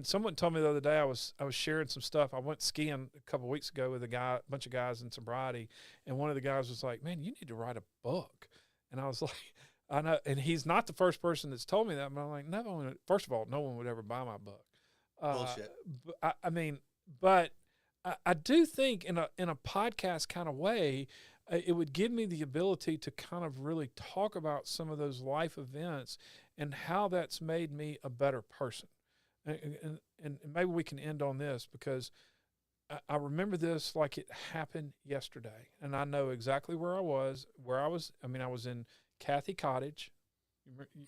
someone told me the other day, I was sharing some stuff. I went skiing a couple of weeks ago with a bunch of guys in sobriety. And one of the guys was like, man, you need to write a book. And I was like, I know. And he's not the first person that's told me that. But I'm like, no, first of all, no one would ever buy my book. Bullshit. But I do think in a podcast kind of way, it would give me the ability to kind of really talk about some of those life events and how that's made me a better person. And maybe we can end on this, because I remember this like it happened yesterday, and I know exactly where I was. I was in Kathy Cottage.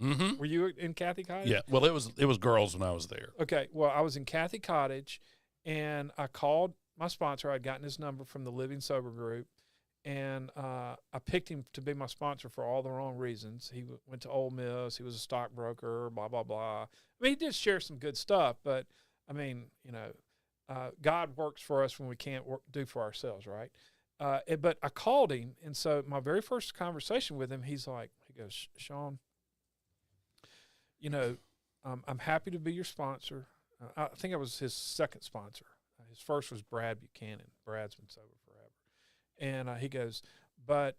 Mm-hmm. Were you in Kathy Cottage? Yeah. Well, it was girls when I was there. Okay. Well, I was in Kathy Cottage, and I called my sponsor. I'd gotten his number from the Living Sober group, and I picked him to be my sponsor for all the wrong reasons. He went to Ole Miss. He was a stockbroker, blah, blah, blah. I mean, he did share some good stuff, but, God works for us when we can't do for ourselves, right? But I called him, and so my very first conversation with him, he goes, Sean, I'm happy to be your sponsor. I think I was his second sponsor. His first was Brad Buchanan. Brad's been sober forever. And he goes, but,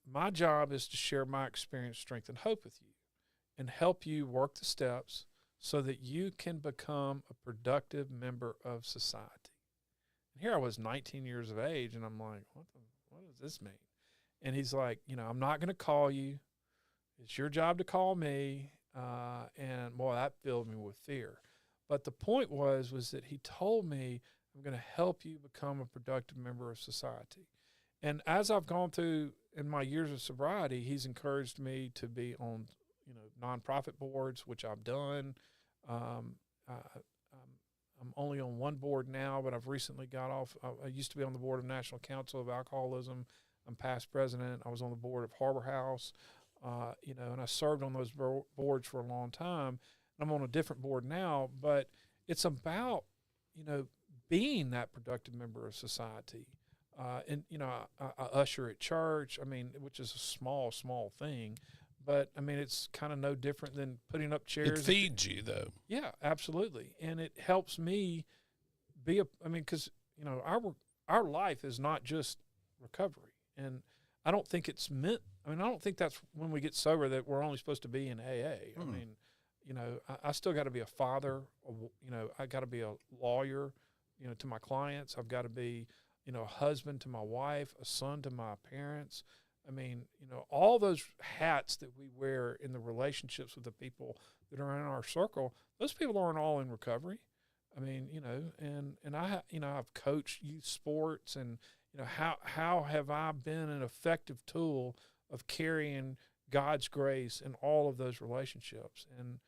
my job is to share my experience, strength, and hope with you and help you work the steps so that you can become a productive member of society. Here I was 19 years of age, and I'm like, what does this mean? And he's like, I'm not going to call you. It's your job to call me. And boy, that filled me with fear. But the point was that he told me, I'm going to help you become a productive member of society. And as I've gone through in my years of sobriety, he's encouraged me to be on, nonprofit boards, which I've done. I'm only on one board now, but I've recently got off. I used to be on the board of National Council of Alcoholism. I'm past president. I was on the board of Harbor House, and I served on those boards for a long time. I'm on a different board now, but it's about, being that productive member of society. I usher at church, which is a small thing. But, it's kind of no different than putting up chairs. It feeds you, though. Yeah, absolutely. And it helps me be because, our life is not just recovery. And I don't think it's meant, I don't think that's when we get sober that we're only supposed to be in AA. I still got to be a father. I got to be a lawyer, to my clients. I've got to be, a husband to my wife, a son to my parents. All those hats that we wear in the relationships with the people that are in our circle, those people aren't all in recovery. I've coached youth sports, and, how have I been an effective tool of carrying God's grace in all of those relationships? And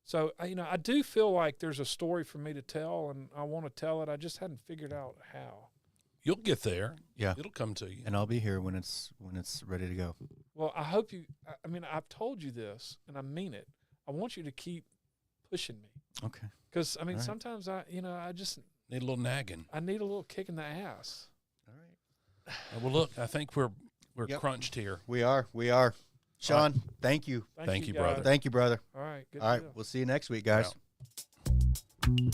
so, I do feel like there's a story for me to tell, and I want to tell it. I just hadn't figured out how. You'll get there. Yeah. It'll come to you. And I'll be here when it's ready to go. Well, I hope you, I've told you this, and I mean it. I want you to keep pushing me. Okay. Because, right. Sometimes I just Need a little nagging. I need a little kick in the ass. All right. Well, look, I think we're Yep. crunched here. We are. Sean, thank you. Thank you, guys. brother. Thank you, brother. All right. Good All right. deal. We'll see you next week, guys. Yeah.